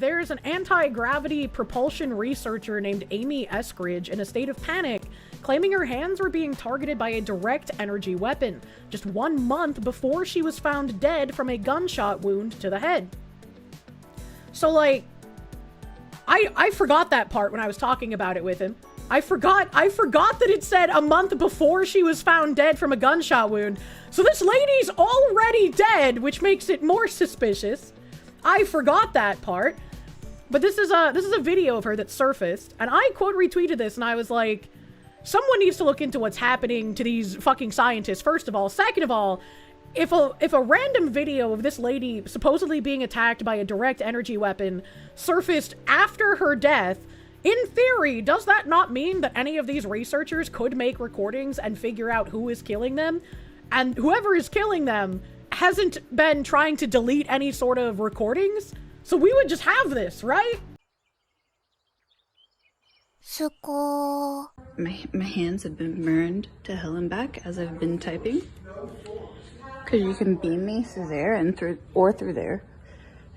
there's an anti-gravity propulsion researcher named Amy Eskridge in a state of panic, claiming her hands were being targeted by a direct energy weapon, just 1 month before she was found dead from a gunshot wound to the head. So, like, I forgot that part when I was talking about it with him. I forgot that it said a month before she was found dead from a gunshot wound. So this lady's already dead, which makes it more suspicious. I forgot that part. But this is a video of her that surfaced, and I quote retweeted this, and I was like, someone needs to look into what's happening to these fucking scientists, first of all. Second of all, if a random video of this lady supposedly being attacked by a direct energy weapon surfaced after her death, in theory, does that not mean that any of these researchers could make recordings and figure out who is killing them? And whoever is killing them hasn't been trying to delete any sort of recordings? So we would just have this, right? My hands have been burned to hell and back as I've been typing. Because you can beam me through there and through there,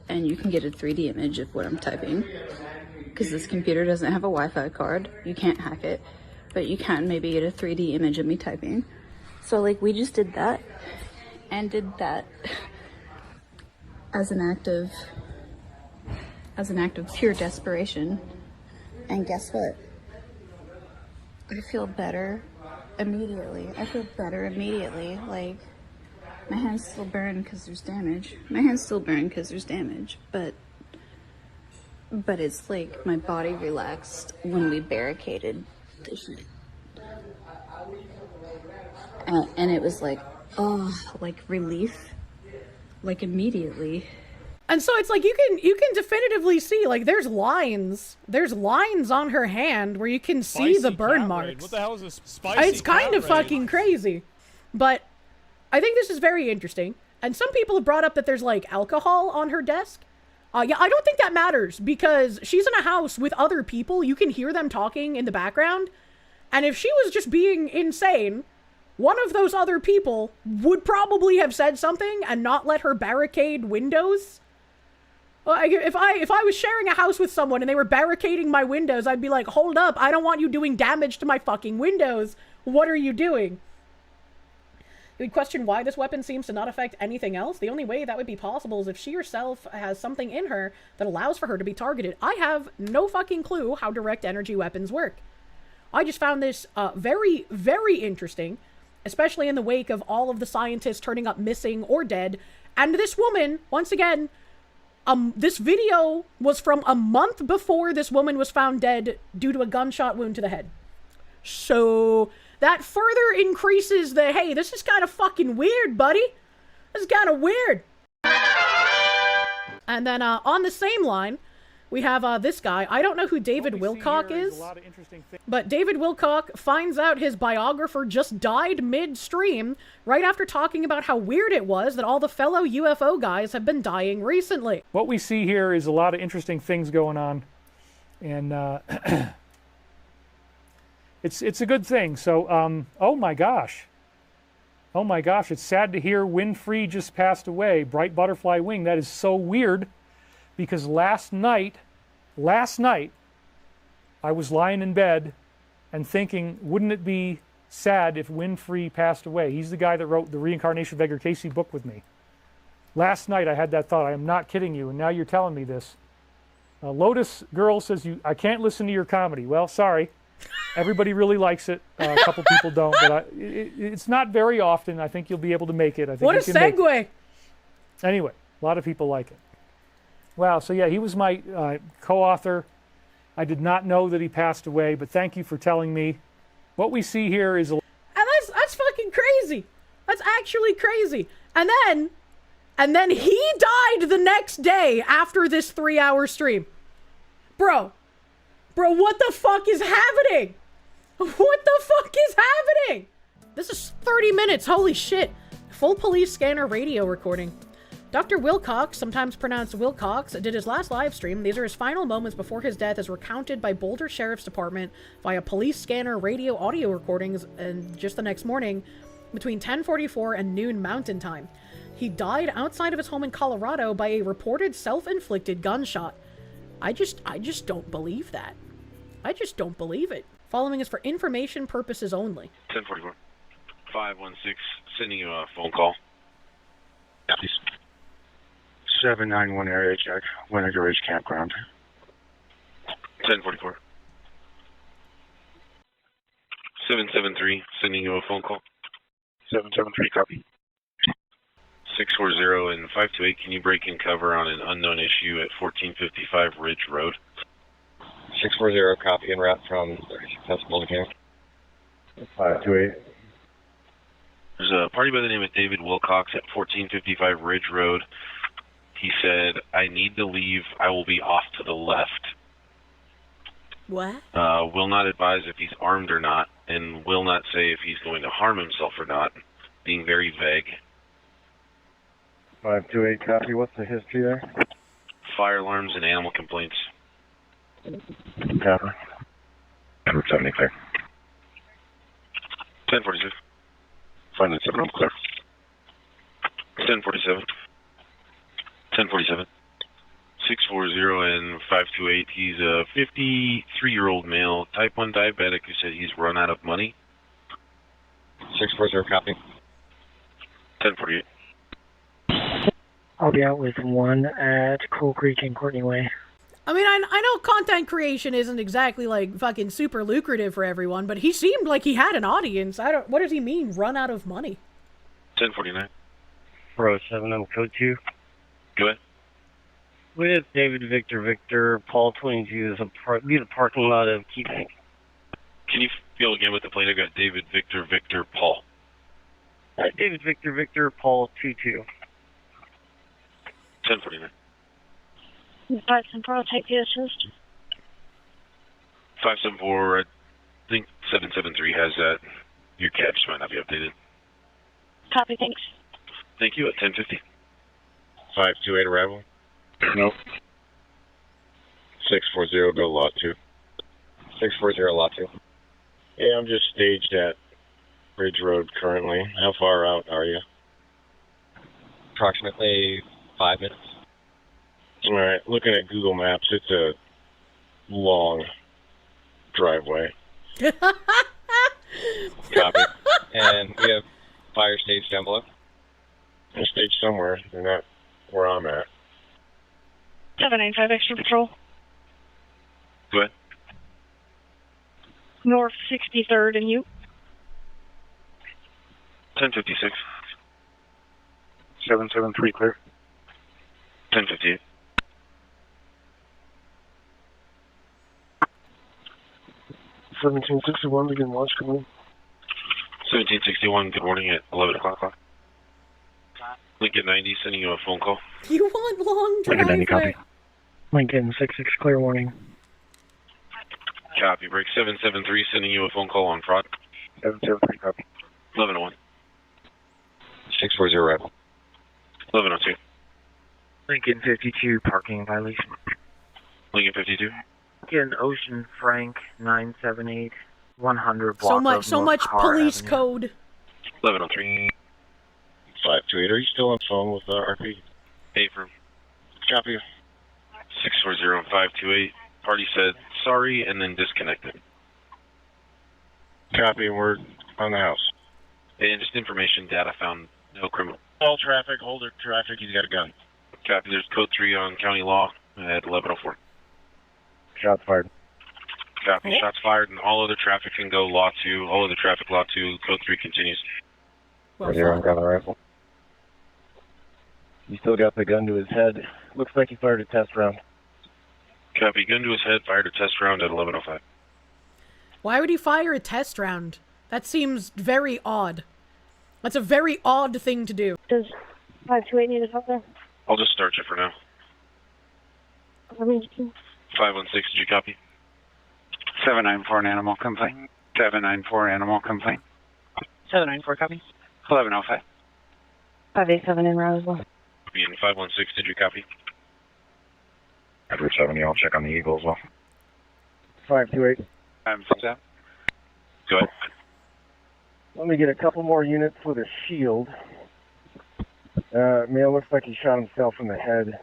and you can get a 3D image of what I'm typing. Because this computer doesn't have a Wi-Fi card, you can't hack it, but you can maybe get a 3D image of me typing. So like we just did that, and did that as an act of pure desperation. And guess what? I feel better immediately. Like, my hands still burn because there's damage. But it's like my body relaxed when we barricaded the shit. And it was like, oh, like relief, like immediately. And so it's like you can definitively see, like, there's lines on her hand where you can see the burn marks. What the hell is this spicy? It's kind of fucking crazy. But I think this is very interesting. And some people have brought up that there's like alcohol on her desk. Yeah, I don't think that matters because she's in a house with other people. You can hear them talking in the background. And if she was just being insane, one of those other people would probably have said something and not let her barricade windows. If I was sharing a house with someone and they were barricading my windows, I'd be like, hold up, I don't want you doing damage to my fucking windows. What are you doing? You would question why this weapon seems to not affect anything else. The only way that would be possible is if she herself has something in her that allows for her to be targeted. I have no fucking clue how direct energy weapons work. I just found this very, very interesting, especially in the wake of all of the scientists turning up missing or dead. And this woman, once again, this video was from a month before this woman was found dead due to a gunshot wound to the head. So that further increases the, hey, this is kind of fucking weird, buddy. This is kind of weird. And then on the same line, we have this guy. I don't know who David Wilcock is, but David Wilcock finds out his biographer just died mid-stream right after talking about how weird it was that all the fellow UFO guys have been dying recently. What we see here is a lot of interesting things going on, and it's a good thing. So, oh my gosh, it's sad to hear Winfrey just passed away. Bright butterfly wing. That is so weird. Because last night, I was lying in bed and thinking, wouldn't it be sad if Winfrey passed away? He's the guy that wrote the Reincarnation of Edgar Cayce book with me. Last night I had that thought. I am not kidding you, and now you're telling me this. Lotus Girl says, I can't listen to your comedy. Well, sorry. Everybody really likes it. A couple people don't, but it's not very often. I think you'll be able to make it. I think what a segue! Anyway, a lot of people like it. Wow, so yeah, he was my co-author. I did not know that he passed away, but thank you for telling me. What we see here is and that's fucking crazy. That's actually crazy. And then he died the next day after this 3-hour stream. Bro, what the fuck is happening? What the fuck is happening? This is 30 minutes, holy shit. Full police scanner radio recording. Dr. Wilcock, sometimes pronounced Wilcox, did his last live stream. These are his final moments before his death as recounted by Boulder Sheriff's Department via police scanner radio audio recordings and just the next morning between 10:44 and noon Mountain Time. He died outside of his home in Colorado by a reported self-inflicted gunshot. I just don't believe that. I just don't believe it. Following is for information purposes only. 1044. 516, sending you a phone call. Yeah, please. 791 area check, Winnegar Ridge Campground. 1044. 773, sending you a phone call. 773, copy. 640 and 528, can you break in cover on an unknown issue at 1455 Ridge Road? 640, copy and route from 36 Mulligan. 528. There's a party by the name of David Wilcock at 1455 Ridge Road. He said, I need to leave. I will be off to the left. What? Will not advise if he's armed or not, and will not say if he's going to harm himself or not, being very vague. 528, copy. What's the history there? Fire alarms and animal complaints. Copy. Route 70 clear. 1046. 597, I'm clear. 1047. 1047. 640 and 528. He's a 53-year-old male, type 1 diabetic who said he's run out of money. 640, copy. 1048. I'll be out with 1 at Coal Creek and Courtney Way. I mean, I know content creation isn't exactly, like, fucking super lucrative for everyone, but he seemed like he had an audience. What does he mean, run out of money? 1049. Bro, 7, I'm code 2. Go ahead. With David Victor, Paul 22 is be the parking lot of Keeping. Can you feel again with the plate? I got David Victor, Paul. David Victor, Paul 22. 1049. 574, I'll take the assist. 574, I think 773 has that. Your cab just might not be updated. Copy, thanks. Thank you, at 1050. 528 arrival. Nope. 640, go lot 2. 640, lot 2. Yeah, I'm just staged at Ridge Road currently. How far out are you? Approximately 5 minutes. All right, looking at Google Maps, it's a long driveway. Copy. And we have fire stage down below. They're staged somewhere. They're not where I'm at. 795 extra patrol. Go ahead. North 63rd and you. 1056. 773 clear. 1058. 1761, begin launch command. 1761, good morning at 11 o'clock. Lincoln 90, sending you a phone call. You want long Lincoln 90, driveway? copy. Lincoln 66, clear warning. Copy, break 773, sending you a phone call on fraud. 773, copy. 1101. 640 arrival. 1102. Lincoln 52, parking violation. Lincoln 52. Lincoln Ocean Frank 978, 100 block So much police code. 1103. 528, are you still on phone with RP? Affirm. Copy. 640 and 528. Party said sorry and then disconnected. Copy, and we're on the house. And just information, data found no criminal. All traffic, holder traffic, he's got a gun. Copy, there's code 3 on county law at 1104. Shots fired. Copy, shots fired and all other traffic can go law 2. All other traffic law 2, code 3 continues. Well, Zero, got the rifle. He still got the gun to his head. Looks like he fired a test round. Copy, gun to his head, fired a test round at 1105. why would he fire a test round? That seems very odd. That's a very odd thing to do. Does 528 need us up there? I'll just start you for now. 516, did you copy? 794, an animal complaint. 794, animal complaint. 794, copy. 1105. 587 in route as well. And 516, did you copy? Route 70, I'll check on the Eagle as well. 528. I'm set. Go ahead. Let me get a couple more units with a shield. Male looks like he shot himself in the head,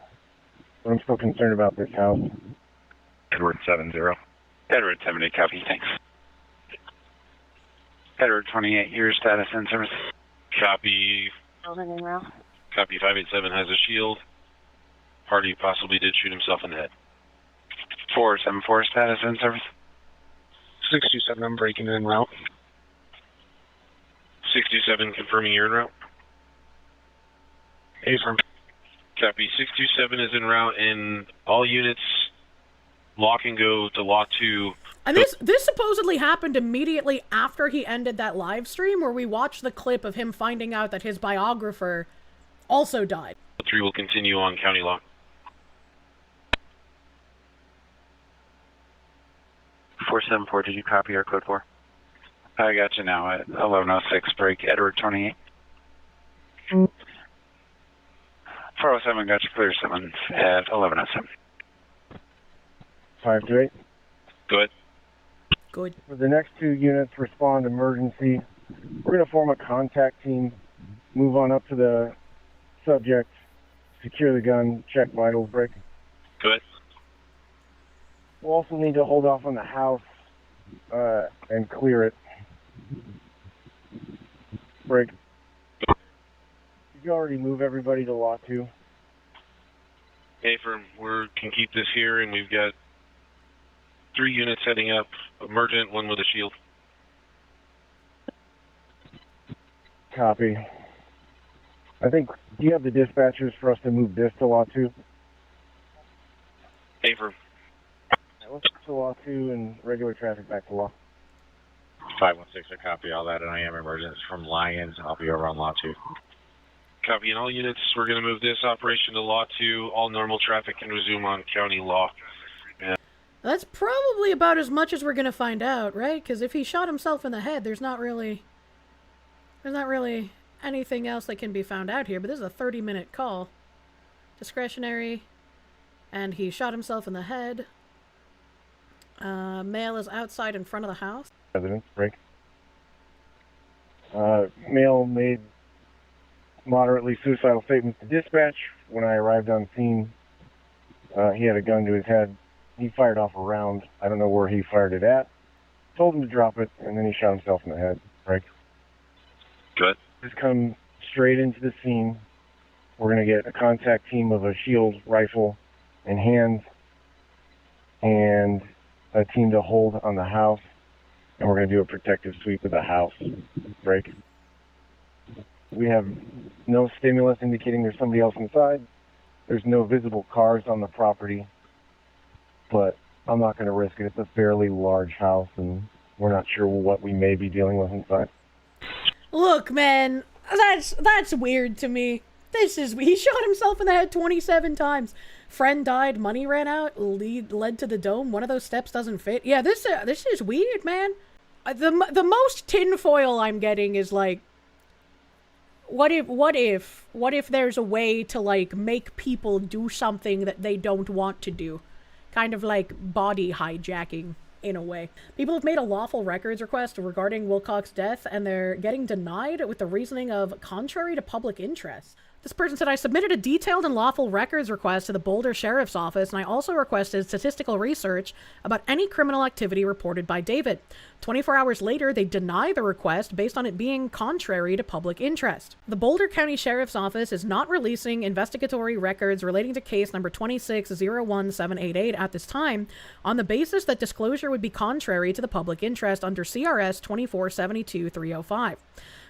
but I'm still concerned about this house. Edward 70. Edward 70, copy, thanks. Edward 28, your status and service. Copy. Building en route. Copy 587 has a shield. Party possibly did shoot himself in the head. 474, status and service. 627, I'm breaking en route. 627 confirming you're en route. Affirm. Copy 627 is en route, and all units lock and go to Lot 2. And this supposedly happened immediately after he ended that live stream where we watched the clip of him finding out that his biographer also died. 3 will continue on County Lock. 474, did you copy our code 4? I got you now at 1106, break, Edward 28. 407, got you clear 7 at 1107. 528. Go ahead. Good. For the next 2 units, respond emergency. We're going to form a contact team, move on up to the subject, secure the gun, check vitals, break. Go ahead. We'll also need to hold off on the house and clear it. Break. Did you already move everybody to Lot 2? Affirm, we can keep this here, and we've got 3 units heading up. Emergent, 1 with a shield. Copy. I think, do you have the dispatchers for us to move this to Lot 2? Affirm. Let's go to Lot 2 and regular traffic back to Lot. 516, I copy all that, and I am emergent from Lyons. I'll be over on Lot 2. Copy, and all units, we're going to move this operation to Lot 2. All normal traffic can resume on County Law. That's probably about as much as we're going to find out, right? Because if he shot himself in the head, there's not really anything else that can be found out here. But this is a 30-minute call. Discretionary. And he shot himself in the head. Male is outside in front of the house. Evidence, break. Male made moderately suicidal statements to dispatch. When I arrived on scene, he had a gun to his head. He fired off a round. I don't know where he fired it at. Told him to drop it, and then he shot himself in the head. Break. Good. Just come straight into the scene. We're going to get a contact team of a shield, rifle, and hands, and a team to hold on the house, and we're going to do a protective sweep of the house. Break. We have no stimulus indicating there's somebody else inside. There's no visible cars on the property, but I'm not going to risk it. It's a fairly large house, and we're not sure what we may be dealing with inside. Look, man, that's weird to me. He shot himself in the head 27 times. Friend died, money ran out, led to the dome. One of those steps doesn't fit. Yeah, this is weird, man. The most tinfoil I'm getting is like, what if there's a way to like make people do something that they don't want to do? Kind of like body hijacking in a way. People have made a lawful records request regarding Wilcock's death, and they're getting denied with the reasoning of contrary to public interest. This person said, I submitted a detailed and lawful records request to the Boulder Sheriff's Office, and I also requested statistical research about any criminal activity reported by David. 24 hours later, they deny the request based on it being contrary to public interest. The Boulder County Sheriff's Office is not releasing investigatory records relating to case number 2601788 at this time on the basis that disclosure would be contrary to the public interest under CRS 2472-305.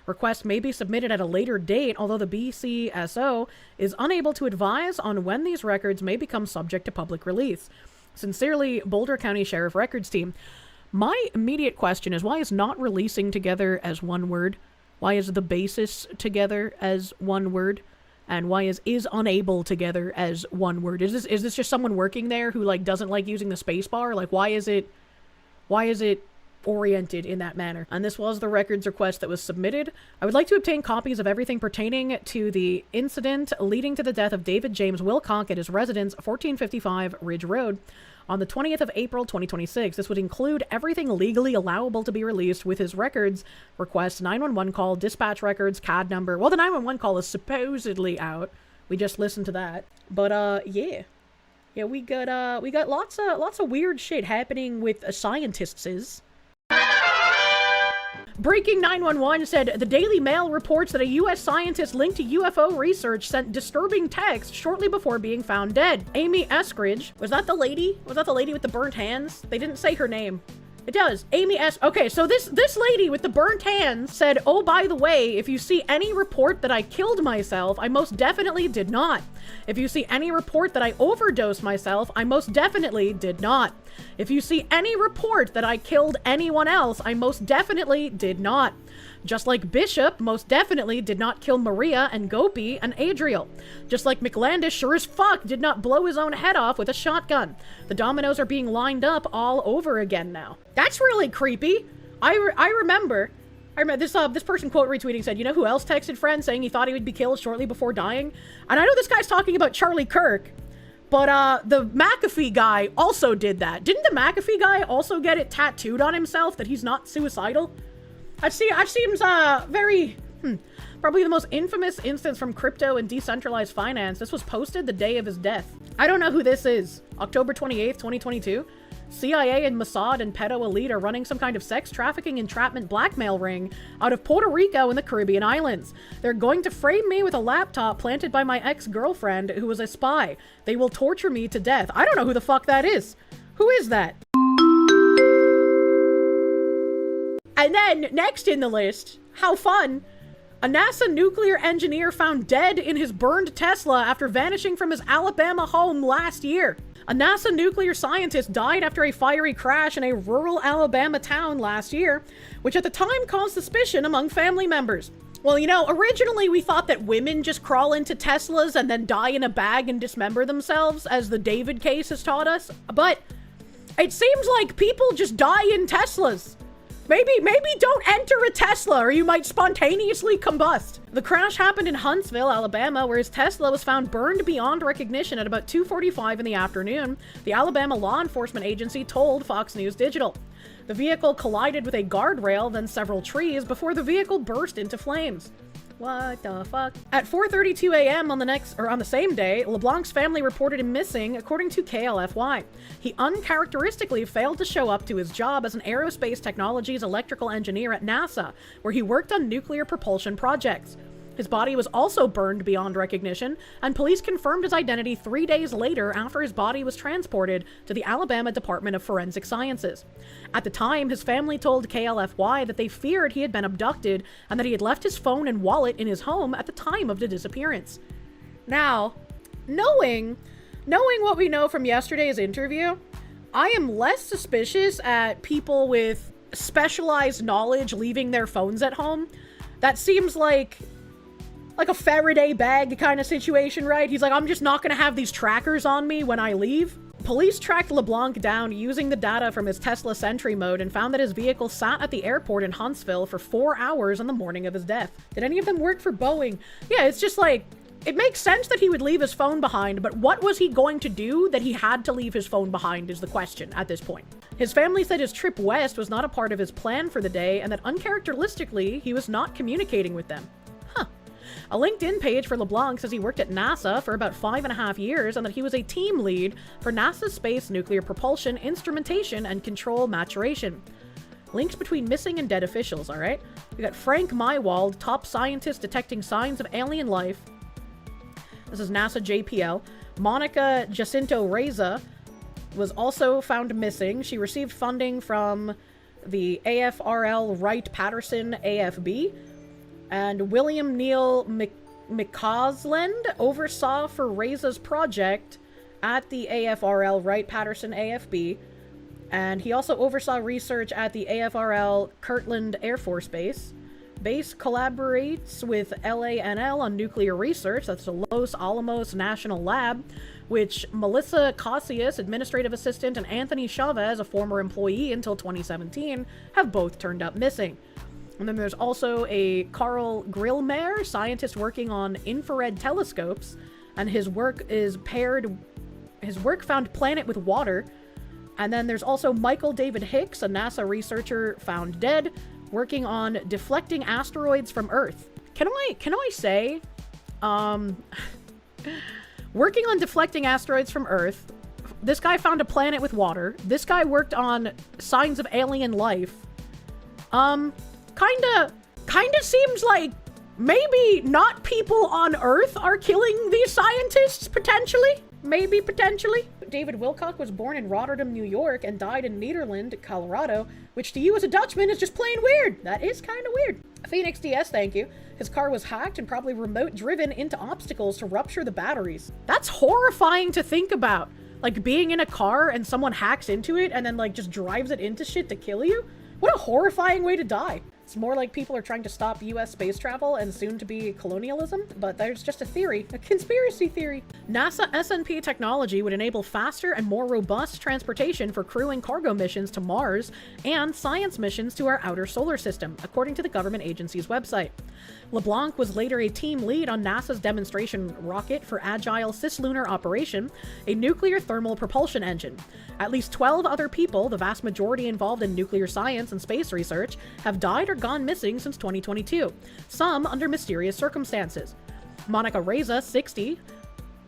Requests may be submitted at a later date, although the BCSO is unable to advise on when these records may become subject to public release. Sincerely, Boulder County Sheriff Records Team. My immediate question is, why is not releasing together as one word? Why is the basis together as one word? And why is unable together as one word? Is this just someone working there who like doesn't like using the space bar? Like why is it oriented in that manner? And this was the records request that was submitted. I would like to obtain copies of everything pertaining to the incident leading to the death of David James Wilcock at his residence, 1455 Ridge Road, on the 20th of April, 2026. This would include everything legally allowable to be released with his records request, 911 call, dispatch records, CAD number. Well, the 911 call is supposedly out. We just listened to that. But, yeah. Yeah, we got lots of weird shit happening with scientists. Breaking 911 said the Daily Mail reports that a U.S. scientist linked to UFO research sent disturbing text shortly before being found dead. Amy Eskridge, was that the lady? Was that the lady with the burnt hands? They didn't say her name. It does. Amy S. Okay, so this lady with the burnt hands said, "Oh, by the way, if you see any report that I killed myself, I most definitely did not. If you see any report that I overdosed myself, I most definitely did not. If you see any report that I killed anyone else, I most definitely did not. Just like Bishop most definitely did not kill Maria and Gopi and Adriel. Just like McLandis sure as fuck did not blow his own head off with a shotgun. The dominoes are being lined up all over again now." That's really creepy. I remember this person quote retweeting said, "You know who else texted friends saying he thought he would be killed shortly before dying?" And I know this guy's talking about Charlie Kirk, but the McAfee guy also did that. Didn't the McAfee guy also get it tattooed on himself that he's not suicidal? That seems very, probably the most infamous instance from crypto and decentralized finance. This was posted the day of his death. I don't know who this is. October 28th, 2022. CIA and Mossad and pedo elite are running some kind of sex trafficking entrapment blackmail ring out of Puerto Rico and the Caribbean islands. They're going to frame me with a laptop planted by my ex-girlfriend who was a spy. They will torture me to death. I don't know who the fuck that is. Who is that? And then, next in the list, how fun, a NASA nuclear engineer found dead in his burned Tesla after vanishing from his Alabama home last year. A NASA nuclear scientist died after a fiery crash in a rural Alabama town last year, which at the time caused suspicion among family members. Well, you know, originally we thought that women just crawl into Teslas and then die in a bag and dismember themselves, as the David case has taught us, but it seems like people just die in Teslas. Maybe don't enter a Tesla or you might spontaneously combust. The crash happened in Huntsville, Alabama, where his Tesla was found burned beyond recognition at about 2:45 in the afternoon, the Alabama law enforcement agency told Fox News Digital. The vehicle collided with a guardrail, then several trees, before the vehicle burst into flames. What the fuck? At 4:32 a.m. on the same day, LeBlanc's family reported him missing, according to KLFY. He uncharacteristically failed to show up to his job as an aerospace technologies electrical engineer at NASA, where he worked on nuclear propulsion projects. His body was also burned beyond recognition, and police confirmed his identity 3 days later after his body was transported to the Alabama Department of Forensic Sciences. At the time, his family told KLFY that they feared he had been abducted and that he had left his phone and wallet in his home at the time of the disappearance. Now, knowing what we know from yesterday's interview, I am less suspicious at people with specialized knowledge leaving their phones at home. That seems like a Faraday bag kind of situation, right? He's like, I'm just not gonna have these trackers on me when I leave. Police tracked LeBlanc down using the data from his Tesla Sentry mode and found that his vehicle sat at the airport in Huntsville for 4 hours on the morning of his death. Did any of them work for Boeing? Yeah, it's just like, it makes sense that he would leave his phone behind, but what was he going to do that he had to leave his phone behind is the question at this point. His family said his trip west was not a part of his plan for the day and that uncharacteristically, he was not communicating with them. A LinkedIn page for LeBlanc says he worked at NASA for about 5.5 years and that he was a team lead for NASA's space nuclear propulsion, instrumentation, and control maturation. Links between missing and dead officials, all right? We got Frank Mywald, top scientist detecting signs of alien life. This is NASA JPL. Monica Jacinto Reza was also found missing. She received funding from the AFRL Wright-Patterson AFB. And William Neal McCausland oversaw for Reza's project at the AFRL Wright-Patterson AFB. And he also oversaw research at the AFRL Kirtland Air Force Base. Base collaborates with LANL on nuclear research. That's the Los Alamos National Lab, which Melissa Cassius, administrative assistant, and Anthony Chavez, a former employee until 2017, have both turned up missing. And then there's also a Carl Grillmeier, scientist working on infrared telescopes, and his work found planet with water. And then there's also Michael David Hicks, a NASA researcher found dead, working on deflecting asteroids from Earth. Can I say, working on deflecting asteroids from Earth, This guy found a planet with water. This guy worked on signs of alien life. Kinda seems like maybe not people on Earth are killing these scientists, potentially. Maybe, potentially. David Wilcock was born in Rotterdam, New York, and died in Nederland, Colorado, which to you as a Dutchman is just plain weird. That is kind of weird. Phoenix DS, thank you. His car was hacked and probably remote driven into obstacles to rupture the batteries. That's horrifying to think about. Like being in a car and someone hacks into it and then like just drives it into shit to kill you? What a horrifying way to die. It's more like people are trying to stop US space travel and soon to be colonialism, but there's just a theory, a conspiracy theory. NASA SNP technology would enable faster and more robust transportation for crew and cargo missions to Mars and science missions to our outer solar system, according to the government agency's website. LeBlanc was later a team lead on NASA's demonstration rocket for Agile Cislunar Operation, a nuclear thermal propulsion engine. At least 12 other people, the vast majority involved in nuclear science and space research, have died or gone missing since 2022, some under mysterious circumstances. Monica Reza, 60,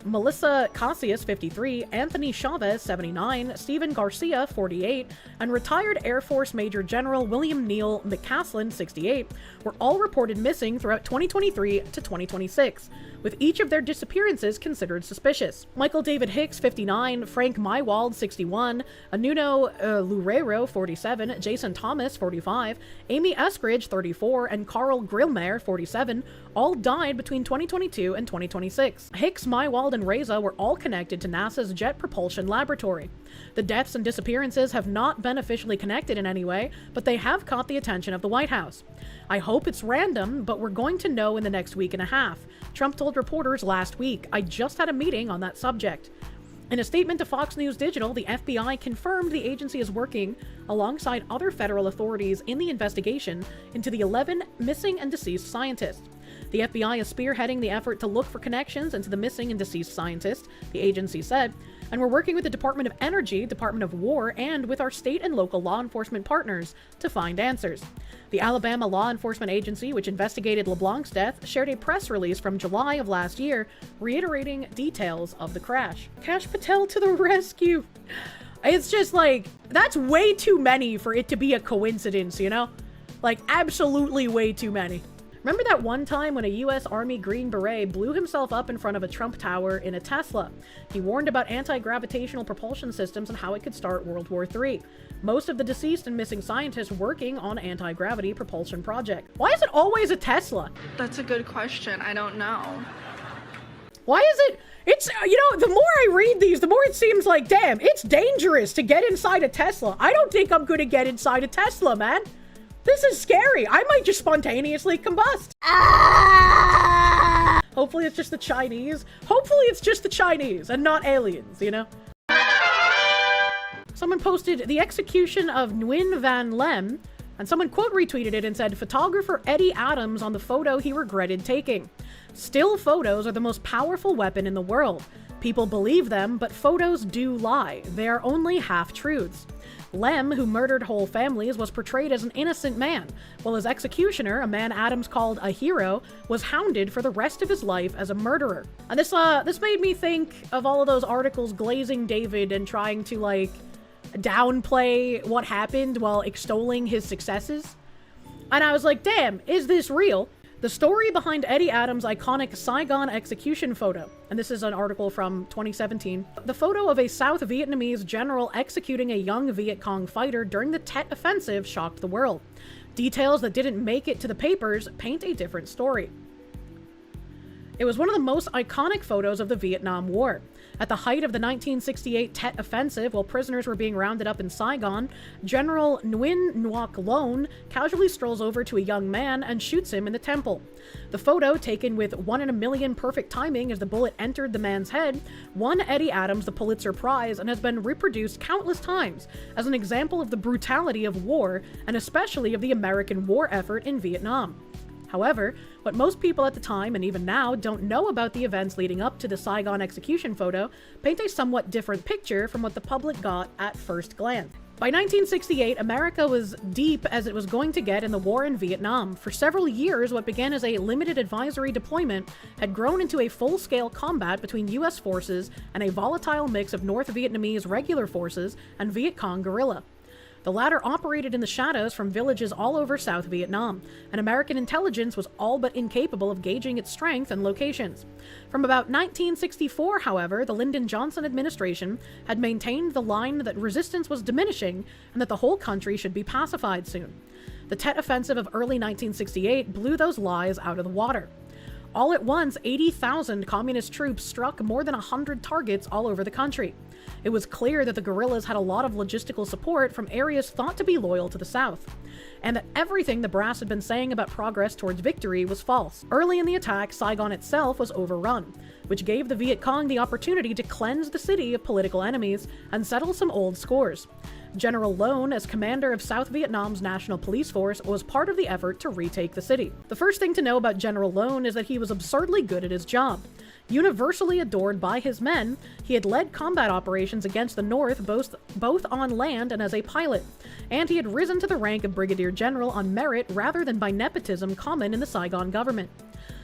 Melissa Cassius, 53, Anthony Chavez, 79, Stephen Garcia, 48, and retired Air Force Major General William Neal McCaslin, 68, were all reported missing throughout 2023 to 2026, with each of their disappearances considered suspicious. Michael David Hicks, 59, Frank Mywald, 61, Anuno Loureiro, 47, Jason Thomas, 45, Amy Eskridge, 34, and Carl Grillmeier, 47, all died between 2022 and 2026. Hicks, Mywald, and Reza were all connected to NASA's Jet Propulsion Laboratory. The deaths and disappearances have not been officially connected in any way, but they have caught the attention of the White House. I hope it's random, but we're going to know in the next week and a half, Trump told reporters last week. I just had a meeting on that subject. In a statement to Fox News Digital, the FBI confirmed the agency is working alongside other federal authorities in the investigation into the 11 missing and deceased scientists. The FBI is spearheading the effort to look for connections into the missing and deceased scientists, the agency said, and we're working with the Department of Energy, Department of War, and with our state and local law enforcement partners to find answers. The Alabama Law Enforcement Agency, which investigated LeBlanc's death, shared a press release from July of last year, reiterating details of the crash. Kash Patel to the rescue! It's just like, that's way too many for it to be a coincidence, you know? Like, absolutely way too many. Remember that one time when a US Army Green Beret blew himself up in front of a Trump Tower in a Tesla? He warned about anti-gravitational propulsion systems and how it could start World War III. Most of the deceased and missing scientists working on anti-gravity propulsion project. Why is it always a Tesla? That's a good question. I don't know. Why is it? It's, you know, the more I read these, the more it seems like, damn, it's dangerous to get inside a Tesla. I don't think I'm gonna get inside a Tesla, man. This is scary. I might just spontaneously combust. Hopefully it's just the Chinese. Hopefully it's just the Chinese and not aliens, you know? Someone posted the execution of Nguyen Van Lem, and someone quote retweeted it and said, photographer Eddie Adams on the photo he regretted taking. Still photos are the most powerful weapon in the world. People believe them, but photos do lie. They are only half-truths. Lem, who murdered whole families, was portrayed as an innocent man, while his executioner, a man Adams called a hero, was hounded for the rest of his life as a murderer. And this made me think of all of those articles glazing David and trying to, like, downplay what happened while extolling his successes. And I was like, damn, is this real? The story behind Eddie Adams' iconic Saigon execution photo, and this is an article from 2017. The photo of a South Vietnamese general executing a young Viet Cong fighter during the Tet Offensive shocked the world. Details that didn't make it to the papers paint a different story. It was one of the most iconic photos of the Vietnam War. At the height of the 1968 Tet Offensive, while prisoners were being rounded up in Saigon, General Nguyen Ngoc Loan casually strolls over to a young man and shoots him in the temple. The photo, taken with 1 in a million perfect timing as the bullet entered the man's head, won Eddie Adams the Pulitzer Prize and has been reproduced countless times as an example of the brutality of war, and especially of the American war effort in Vietnam. However, what most people at the time, and even now, don't know about the events leading up to the Saigon execution photo paint a somewhat different picture from what the public got at first glance. By 1968, America was deep as it was going to get in the war in Vietnam. For several years, what began as a limited advisory deployment had grown into a full-scale combat between U.S. forces and a volatile mix of North Vietnamese regular forces and Viet Cong guerrilla. The latter operated in the shadows from villages all over South Vietnam, and American intelligence was all but incapable of gauging its strength and locations. From about 1964, however, the Lyndon Johnson administration had maintained the line that resistance was diminishing and that the whole country should be pacified soon. The Tet Offensive of early 1968 blew those lies out of the water. All at once, 80,000 communist troops struck more than 100 targets all over the country. It was clear that the guerrillas had a lot of logistical support from areas thought to be loyal to the South, and that everything the brass had been saying about progress towards victory was false. Early in the attack, Saigon itself was overrun, which gave the Viet Cong the opportunity to cleanse the city of political enemies and settle some old scores. General Lone, as commander of South Vietnam's National Police Force, was part of the effort to retake the city. The first thing to know about General Lone is that he was absurdly good at his job. Universally adored by his men, he had led combat operations against the North both on land and as a pilot, and he had risen to the rank of brigadier general on merit rather than by nepotism common in the Saigon government.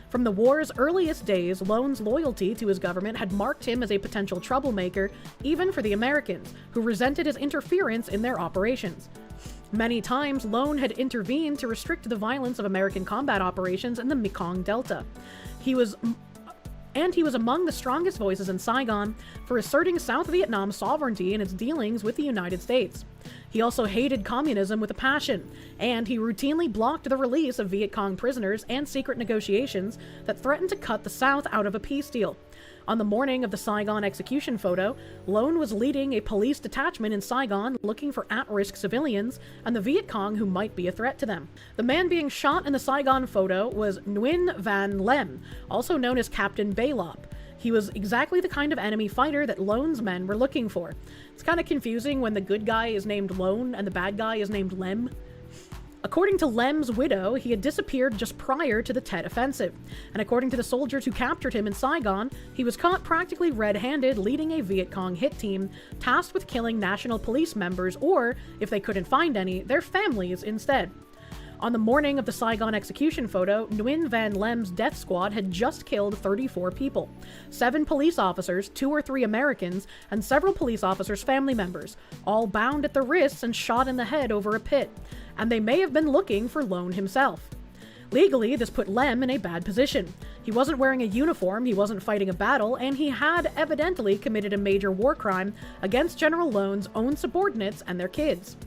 From the war's earliest days, Lone's loyalty to his government had marked him as a potential troublemaker, even for the Americans, who resented his interference in their operations. Many times, Lone had intervened to restrict the violence of American combat operations in the Mekong Delta. He was among the strongest voices in Saigon for asserting South Vietnam's sovereignty in its dealings with the United States. He also hated communism with a passion, and he routinely blocked the release of Viet Cong prisoners and secret negotiations that threatened to cut the South out of a peace deal. On the morning of the Saigon execution photo, Lone was leading a police detachment in Saigon looking for at-risk civilians and the Viet Cong who might be a threat to them. The man being shot in the Saigon photo was Nguyen Van Lem, also known as Captain Baylop. He was exactly the kind of enemy fighter that Lone's men were looking for. It's kind of confusing when the good guy is named Lone and the bad guy is named Lem. According to Lem's widow, he had disappeared just prior to the Tet Offensive, and according to the soldiers who captured him in Saigon, he was caught practically red-handed leading a Viet Cong hit team tasked with killing National Police members or, if they couldn't find any, their families instead. On the morning of the Saigon execution photo, Nguyen Van Lem's death squad had just killed 34 people, 7 police officers, 2 or 3 Americans, and several police officers' family members, all bound at the wrists and shot in the head over a pit, and they may have been looking for Lone himself. Legally, this put Lem in a bad position. He wasn't wearing a uniform, he wasn't fighting a battle, and he had evidently committed a major war crime against General Lone's own subordinates and their kids.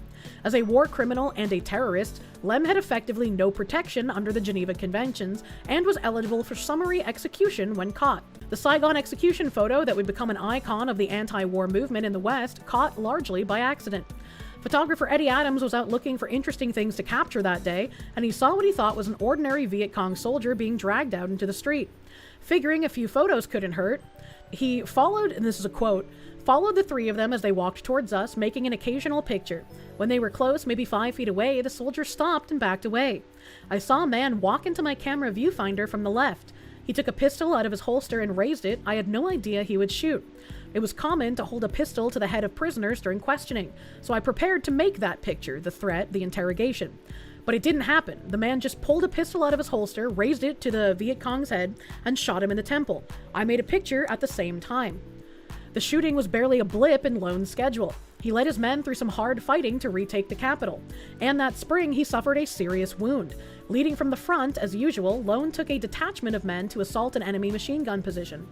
As a war criminal and a terrorist, Lem had effectively no protection under the Geneva Conventions and was eligible for summary execution when caught. The Saigon execution photo that would become an icon of the anti-war movement in the West caught largely by accident. Photographer Eddie Adams was out looking for interesting things to capture that day, and he saw what he thought was an ordinary Viet Cong soldier being dragged out into the street. Figuring a few photos couldn't hurt, he followed, and this is a quote, followed the 3 of them as they walked towards us, making an occasional picture. When they were close, maybe 5 feet away, the soldier stopped and backed away. I saw a man walk into my camera viewfinder from the left. He took a pistol out of his holster and raised it. I had no idea he would shoot. It was common to hold a pistol to the head of prisoners during questioning, so I prepared to make that picture, the threat, the interrogation. But it didn't happen. The man just pulled a pistol out of his holster, raised it to the Viet Cong's head, and shot him in the temple. I made a picture at the same time. The shooting was barely a blip in Lone's schedule. He led his men through some hard fighting to retake the capital, and that spring he suffered a serious wound. Leading from the front, as usual, Lone took a detachment of men to assault an enemy machine gun position.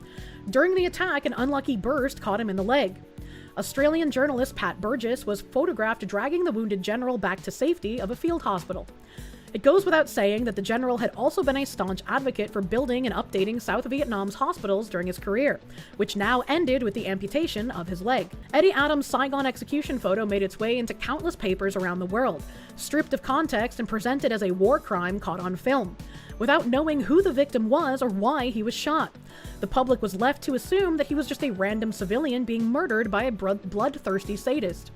During the attack, an unlucky burst caught him in the leg. Australian journalist Pat Burgess was photographed dragging the wounded general back to safety of a field hospital. It goes without saying that the general had also been a staunch advocate for building and updating South Vietnam's hospitals during his career, which now ended with the amputation of his leg. Eddie Adams' Saigon execution photo made its way into countless papers around the world, stripped of context and presented as a war crime caught on film, without knowing who the victim was or why he was shot. The public was left to assume that he was just a random civilian being murdered by a bloodthirsty sadist.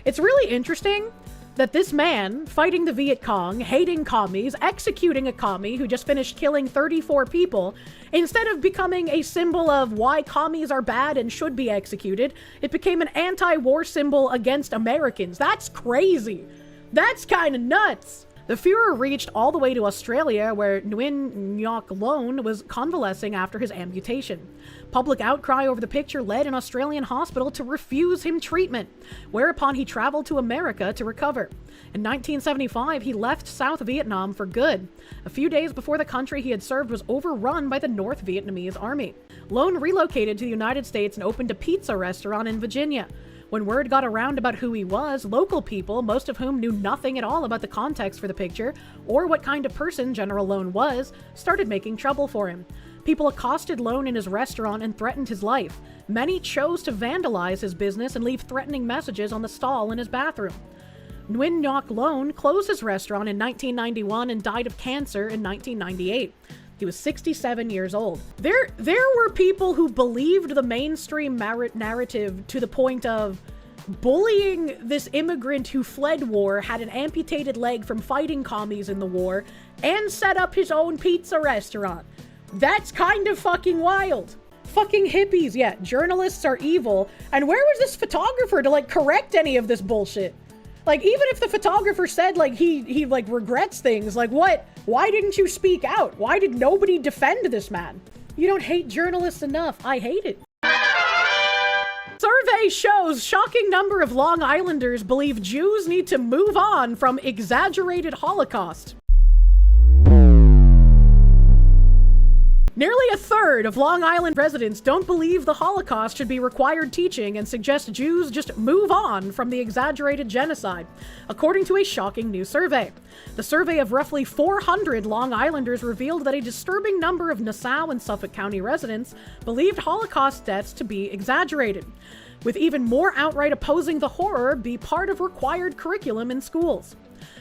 It's really interesting that this man, fighting the Viet Cong, hating commies, executing a commie who just finished killing 34 people, instead of becoming a symbol of why commies are bad and should be executed, it became an anti-war symbol against Americans. That's crazy. That's kind of nuts. The Führer reached all the way to Australia, where Nguyen Ngoc Loan was convalescing after his amputation. Public outcry over the picture led an Australian hospital to refuse him treatment, whereupon he traveled to America to recover. In 1975, he left South Vietnam for good. A few days before the country he had served was overrun by the North Vietnamese army. Loan relocated to the United States and opened a pizza restaurant in Virginia. When word got around about who he was, local people, most of whom knew nothing at all about the context for the picture or what kind of person General Loan was, started making trouble for him. People accosted Loan in his restaurant and threatened his life. Many chose to vandalize his business and leave threatening messages on the stall in his bathroom. Nguyen Ngoc Loan closed his restaurant in 1991 and died of cancer in 1998. He was 67 years old. There were people who believed the mainstream narrative to the point of bullying this immigrant who fled war, had an amputated leg from fighting commies in the war, and set up his own pizza restaurant. That's kind of fucking wild. Fucking hippies, yeah, journalists are evil. And where was this photographer to, like, correct any of this bullshit? Like, even if the photographer said, like, he like, regrets things, like, what? Why didn't you speak out? Why did nobody defend this man? You don't hate journalists enough. I hate it. Survey shows shocking number of Long Islanders believe Jews need to move on from exaggerated Holocaust. Nearly a third of Long Island residents don't believe the Holocaust should be required teaching and suggest Jews just move on from the exaggerated genocide, according to a shocking new survey. The survey of roughly 400 Long Islanders revealed that a disturbing number of Nassau and Suffolk County residents believed Holocaust deaths to be exaggerated, with even more outright opposing the horror be part of required curriculum in schools.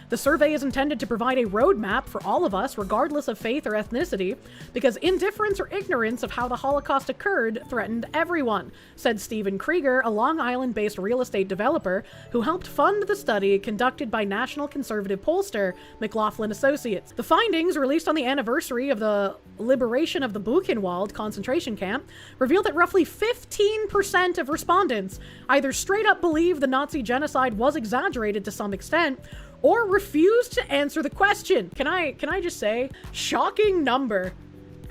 The survey is intended to provide a roadmap for all of us, regardless of faith or ethnicity, because indifference or ignorance of how the Holocaust occurred threatened everyone, said Stephen Krieger, a Long Island-based real estate developer who helped fund the study conducted by national conservative pollster McLaughlin Associates. The findings, released on the anniversary of the liberation of the Buchenwald concentration camp, revealed that roughly 15% of respondents either straight up believed the Nazi genocide was exaggerated to some extent, or refused to answer the question. Can I just say, shocking number,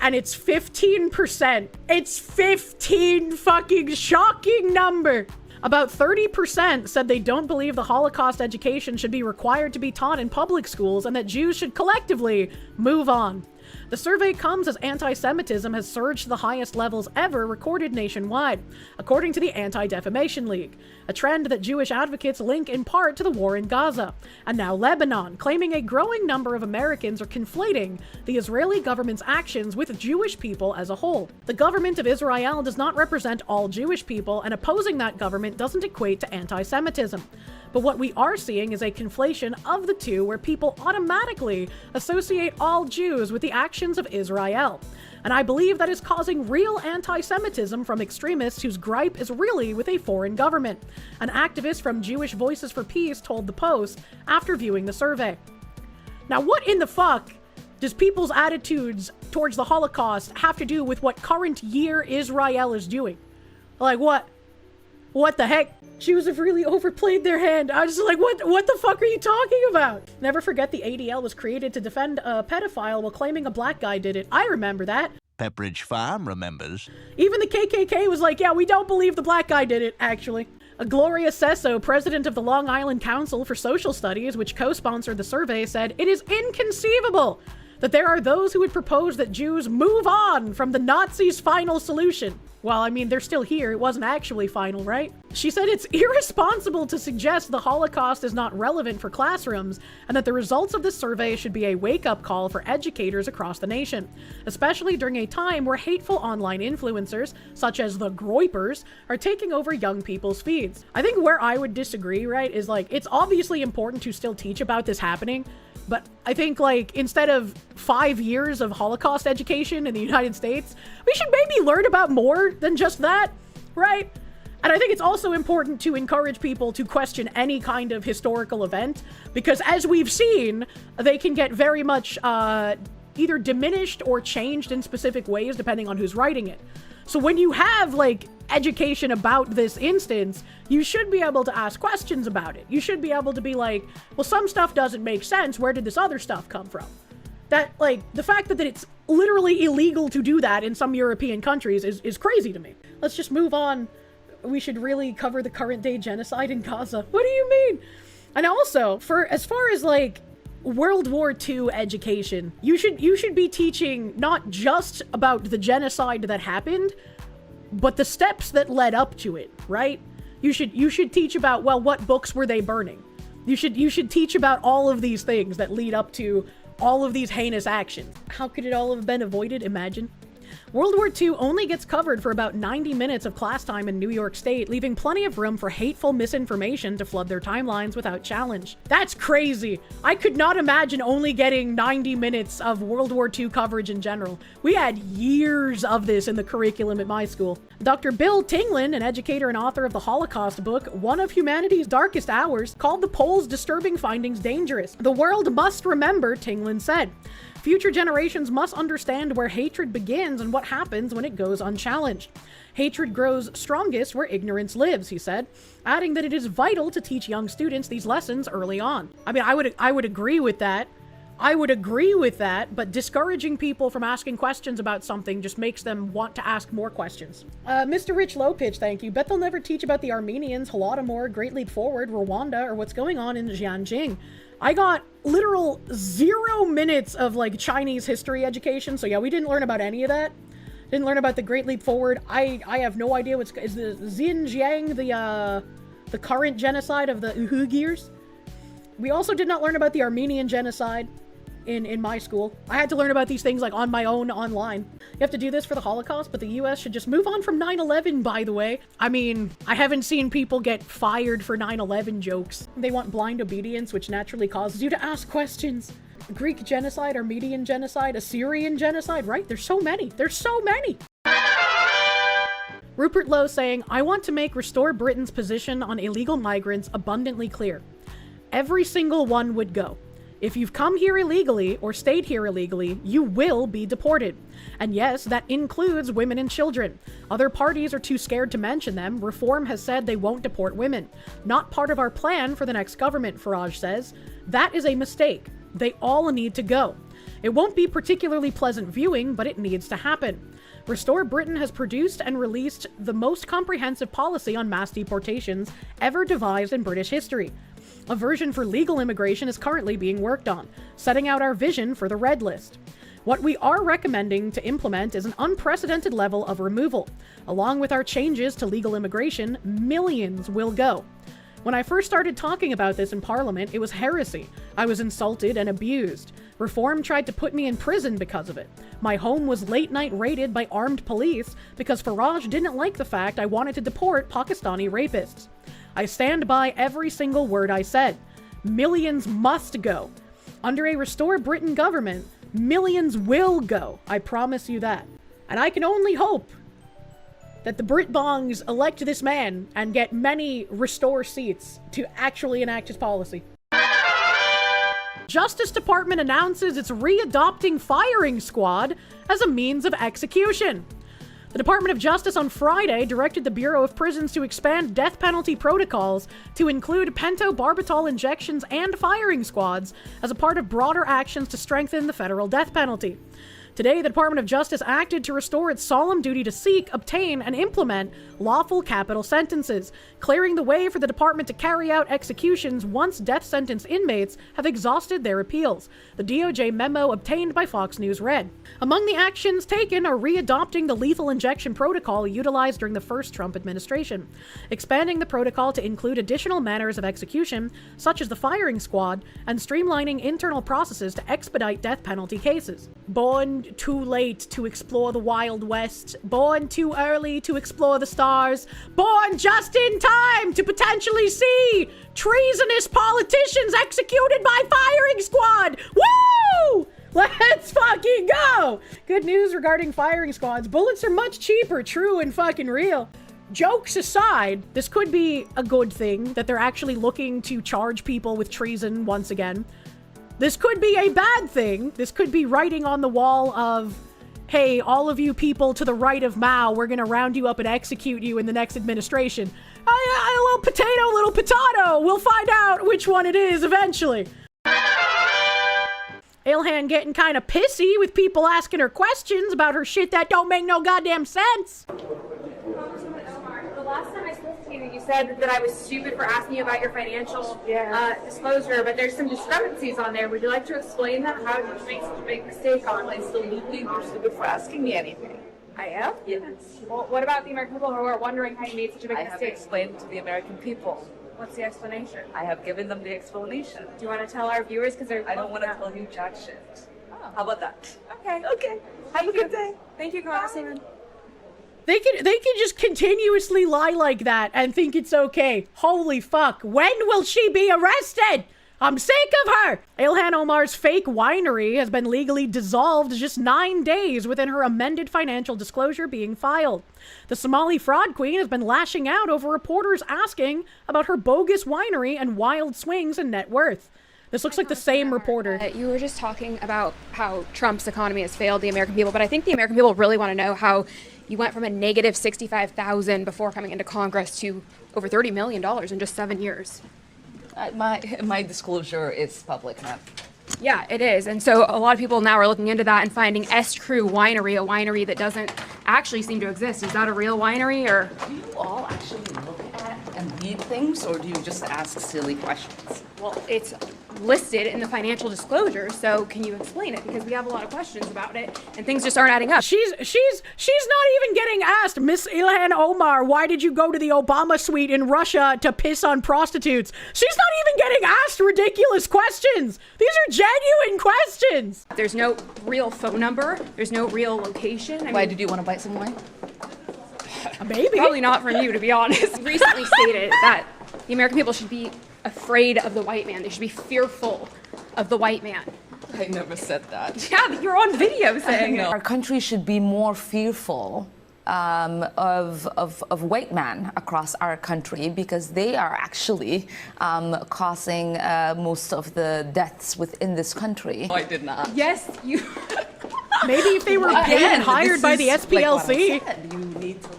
and it's 15%. It's 15 fucking shocking number. About 30% said they don't believe the Holocaust education should be required to be taught in public schools and that Jews should collectively move on. The survey comes as anti-Semitism has surged to the highest levels ever recorded nationwide, according to the Anti-Defamation League, a trend that Jewish advocates link in part to the war in Gaza, and now Lebanon, claiming a growing number of Americans are conflating the Israeli government's actions with Jewish people as a whole. The government of Israel does not represent all Jewish people, and opposing that government doesn't equate to anti-Semitism. But what we are seeing is a conflation of the two where people automatically associate all Jews with the actions of Israel. And I believe that is causing real anti-Semitism from extremists whose gripe is really with a foreign government, an activist from Jewish Voices for Peace told The Post after viewing the survey. Now, what in the fuck does people's attitudes towards the Holocaust have to do with what current year Israel is doing? Like, what? What the heck? Jews have really overplayed their hand. I was just like, what the fuck are you talking about? Never forget the ADL was created to defend a pedophile while claiming a black guy did it. I remember that. Pepperidge Farm remembers. Even the KKK was like, yeah, we don't believe the black guy did it, actually. Gloria Sesso, president of the Long Island Council for Social Studies, which co-sponsored the survey, said, "It is inconceivable that there are those who would propose that Jews move on from the Nazis' final solution." Well, I mean, they're still here. It wasn't actually final, right? She said it's irresponsible to suggest the Holocaust is not relevant for classrooms and that the results of this survey should be a wake-up call for educators across the nation, especially during a time where hateful online influencers, such as the Groypers, are taking over young people's feeds. I think where I would disagree, right, is like, it's obviously important to still teach about this happening, but I think, like, instead of 5 years of Holocaust education in the United States, we should maybe learn about more than just that, right? And I think it's also important to encourage people to question any kind of historical event, because as we've seen, they can get very much either diminished or changed in specific ways depending on who's writing it. So when you have, like, education about this instance, you should be able to ask questions about it. You should be able to be like, well, some stuff doesn't make sense. Where did this other stuff come from? That, like, the fact that it's literally illegal to do that in some European countries is crazy to me. Let's just move on. We should really cover the current day genocide in Gaza. What do you mean? And also, for as far as, like, World War II education, you should be teaching not just about the genocide that happened, but the steps that led up to it, right? You should teach about, well, what books were they burning? You should teach about all of these things that lead up to all of these heinous actions. How could it all have been avoided? Imagine. World War II only gets covered for about 90 minutes of class time in New York State, leaving plenty of room for hateful misinformation to flood their timelines without challenge. That's crazy. I could not imagine only getting 90 minutes of World War II coverage in general. We had years of this in the curriculum at my school. Dr. Bill Tinglin, an educator and author of the Holocaust book, One of Humanity's Darkest Hours, called the polls' disturbing findings dangerous. The world must remember, Tinglin said. Future generations must understand where hatred begins and what happens when it goes unchallenged. Hatred grows strongest where ignorance lives, he said, adding that it is vital to teach young students these lessons early on. I mean, I would agree with that. I would agree with that, but discouraging people from asking questions about something just makes them want to ask more questions. Mr. Rich Lowpitch, thank you. Bet they'll never teach about the Armenians, Holodomor, Great Leap Forward, Rwanda, or what's going on in Xinjiang. I got literal 0 minutes of, like, Chinese history education, so yeah, we didn't learn about any of that. Didn't learn about the Great Leap Forward. I have no idea is the Xinjiang the current genocide of the Uyghurs? We also did not learn about the Armenian genocide in my school. I had to learn about these things, like, on my own online. You have to do this for the Holocaust, but the US should just move on from 9/11, by the way. I mean, I haven't seen people get fired for 9/11 jokes. They want blind obedience, which naturally causes you to ask questions. Greek genocide, Armenian genocide, Assyrian genocide, right? There's so many. There's so many! Rupert Lowe saying, I want to make Restore Britain's position on illegal migrants abundantly clear. Every single one would go. If you've come here illegally or stayed here illegally, you will be deported. And yes, that includes women and children. Other parties are too scared to mention them. Reform has said they won't deport women. Not part of our plan for the next government, Farage says. That is a mistake. They all need to go. It won't be particularly pleasant viewing, but it needs to happen. Restore Britain has produced and released the most comprehensive policy on mass deportations ever devised in British history. A version for legal immigration is currently being worked on, setting out our vision for the Red List. What we are recommending to implement is an unprecedented level of removal. Along with our changes to legal immigration, millions will go. When I first started talking about this in Parliament, it was heresy. I was insulted and abused. Reform tried to put me in prison because of it. My home was late-night raided by armed police because Farage didn't like the fact I wanted to deport Pakistani rapists. I stand by every single word I said. Millions must go. Under a Restore Britain government, millions will go. I promise you that. And I can only hope that the Brit-bongs elect this man and get many Restore seats to actually enact his policy. Justice Department announces it's readopting firing squad as a means of execution. The Department of Justice on Friday directed the Bureau of Prisons to expand death penalty protocols to include pentobarbital injections and firing squads as a part of broader actions to strengthen the federal death penalty. Today, the Department of Justice acted to restore its solemn duty to seek, obtain, and implement lawful capital sentences, clearing the way for the department to carry out executions once death sentence inmates have exhausted their appeals, the DOJ memo obtained by Fox News read. Among the actions taken are readopting the lethal injection protocol utilized during the first Trump administration, expanding the protocol to include additional manners of execution, such as the firing squad, and streamlining internal processes to expedite death penalty cases. Born too late to explore the Wild West, born too early to explore the stars, born just in time to potentially see treasonous politicians executed by firing squad. Woo! Let's fucking go! Good news regarding firing squads. Bullets are much cheaper, true and fucking real. jokes aside, this could be a good thing that they're actually looking to charge people with treason once again. This could be a bad thing. This could be writing on the wall of, hey, all of you people to the right of Mao, we're gonna round you up and execute you in the next administration. A little potato, we'll find out which one it is eventually. Ilhan getting kind of pissy with people asking her questions about her shit that don't make no goddamn sense. The last time I spoke to you, you said that I was stupid for asking you about your financial disclosure, but there's some discrepancies on there. Would you like to explain that? How did you make such a big mistake on it? So you think you're stupid for asking me anything? I am? Yes. Well, what about the American people who are wondering how you made such a big mistake? I have explained to the American people. What's the explanation? I have given them the explanation. Do you want to tell our viewers? Because I don't want to tell you jack shit. Oh. How about that? Okay. Okay. Have a good day. Thank you, Congresswoman. They can just continuously lie like that and think it's okay. Holy fuck. When will she be arrested? I'm sick of her! Ilhan Omar's fake winery has been legally dissolved just 9 days within her amended financial disclosure being filed. The Somali fraud queen has been lashing out over reporters asking about her bogus winery and wild swings in net worth. This looks like the same reporter. You were just talking about how Trump's economy has failed the American people, but I think the American people really want to know how you went from a negative $65,000 before coming into Congress to over $30 million in just 7 years. My disclosure is public now. Yeah, it is. And so a lot of people now are looking into that and finding S. Crew Winery, a winery that doesn't actually seem to exist. Is that a real winery, or? Do you all actually look at and read things, or do you just ask silly questions? Well, it's listed in the financial disclosure, so can you explain it? Because we have a lot of questions about it, and things just aren't adding up. She's not even getting asked, Miss Ilhan Omar, why did you go to the Obama suite in Russia to piss on prostitutes? She's not even getting asked ridiculous questions. These are genuine questions. There's no real phone number. There's no real location. Why did you want to buy some wine? Maybe. Probably not from you, to be honest. Recently stated that the American people should be afraid of the white man. They should be fearful of the white man. I never said that. Yeah, you're on video saying it. Our country should be more fearful of white men across our country, because they are actually causing most of the deaths within this country. No, I did not. Yes, you. Maybe if they were paid and hired by the SPLC. You need to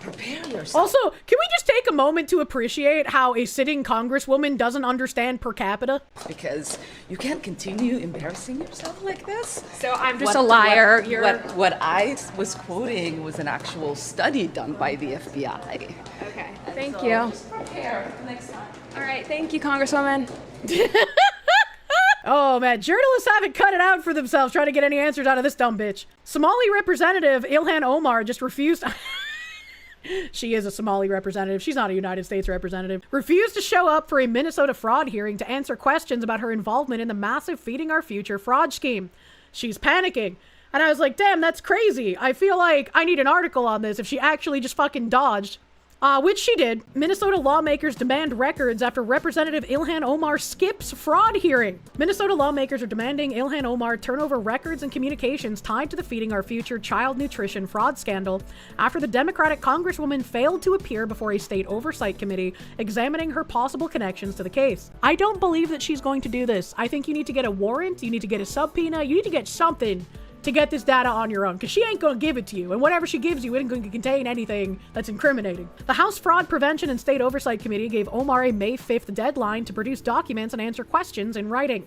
prepare yourself. Also, can we just take a moment to appreciate how a sitting congresswoman doesn't understand per capita? Because you can't continue embarrassing yourself like this. So I'm just a liar. What I was quoting was an actual study done by the FBI. Okay, thank you. Just prepare next time. All right, thank you, Congresswoman. Oh man, journalists haven't cut it out for themselves trying to get any answers out of this dumb bitch. Somali Representative Ilhan Omar just refused. She is a Somali representative. She's not a United States representative. Refused to show up for a Minnesota fraud hearing to answer questions about her involvement in the massive Feeding Our Future fraud scheme. She's panicking. And I was like, damn, that's crazy. I feel like I need an article on this if she actually just fucking dodged. Which she did. Minnesota lawmakers demand records after Representative Ilhan Omar skips fraud hearing. Minnesota lawmakers are demanding Ilhan Omar turn over records and communications tied to the Feeding Our Future child nutrition fraud scandal after the Democratic Congresswoman failed to appear before a state oversight committee examining her possible connections to the case. I don't believe that she's going to do this. I think you need to get a warrant, you need to get a subpoena, you need to get something to get this data on your own, because she ain't gonna give it to you, and whatever she gives you isn't going to contain anything that's incriminating. The House Fraud Prevention and State Oversight Committee gave Omar a May 5th deadline to produce documents and answer questions in writing.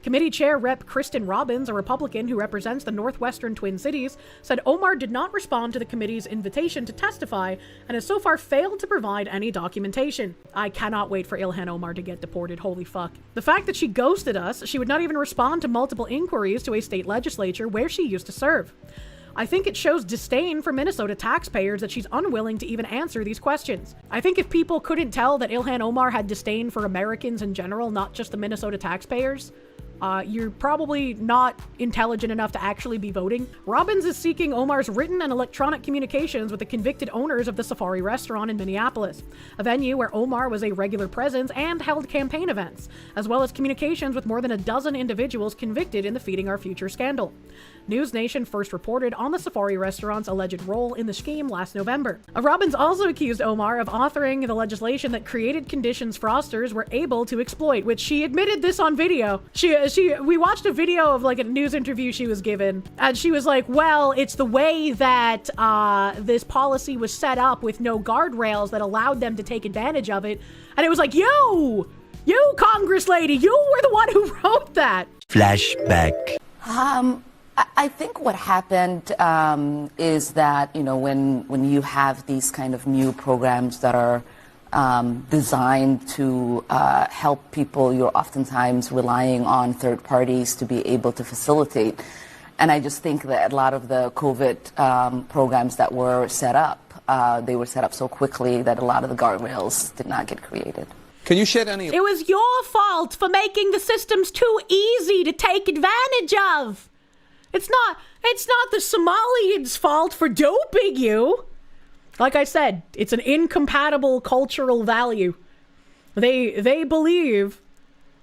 Committee Chair Rep. Kristen Robbins, a Republican who represents the Northwestern Twin Cities, said Omar did not respond to the committee's invitation to testify and has so far failed to provide any documentation. I cannot wait for Ilhan Omar to get deported, holy fuck. The fact that she ghosted us, she would not even respond to multiple inquiries to a state legislature where she used to serve. I think it shows disdain for Minnesota taxpayers that she's unwilling to even answer these questions. I think if people couldn't tell that Ilhan Omar had disdain for Americans in general, not just the Minnesota taxpayers, You're probably not intelligent enough to actually be voting. Robbins is seeking Omar's written and electronic communications with the convicted owners of the Safari restaurant in Minneapolis, a venue where Omar was a regular presence and held campaign events, as well as communications with more than a dozen individuals convicted in the Feeding Our Future scandal. News Nation first reported on the Safari restaurant's alleged role in the scheme last November. Robbins also accused Omar of authoring the legislation that created conditions fraudsters were able to exploit, which she admitted this on video. We watched a video of like a news interview she was given, and she was like, well, it's the way that this policy was set up with no guardrails that allowed them to take advantage of it. And it was like, you Congress lady, you were the one who wrote that. Flashback. I think what happened is that, when you have these kind of new programs that are designed to help people, you're oftentimes relying on third parties to be able to facilitate. And I just think that a lot of the COVID programs that were set up, they were set up so quickly that a lot of the guardrails did not get created. Can you shed any... It was your fault for making the systems too easy to take advantage of. It's not the Somalians' fault for doping you. Like I said, it's an incompatible cultural value. They believe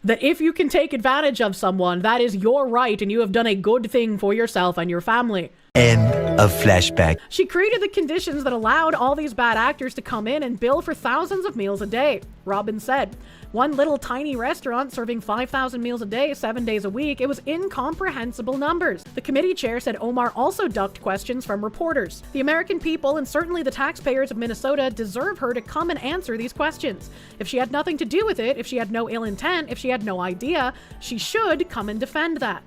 that if you can take advantage of someone, that is your right and you have done a good thing for yourself and your family. End of flashback. She created the conditions that allowed all these bad actors to come in and bill for thousands of meals a day, Robbins said. One little tiny restaurant serving 5,000 meals a day, 7 days a week, it was incomprehensible numbers. The committee chair said Omar also ducked questions from reporters. The American people, and certainly the taxpayers of Minnesota, deserve her to come and answer these questions. If she had nothing to do with it, if she had no ill intent, if she had no idea, she should come and defend that.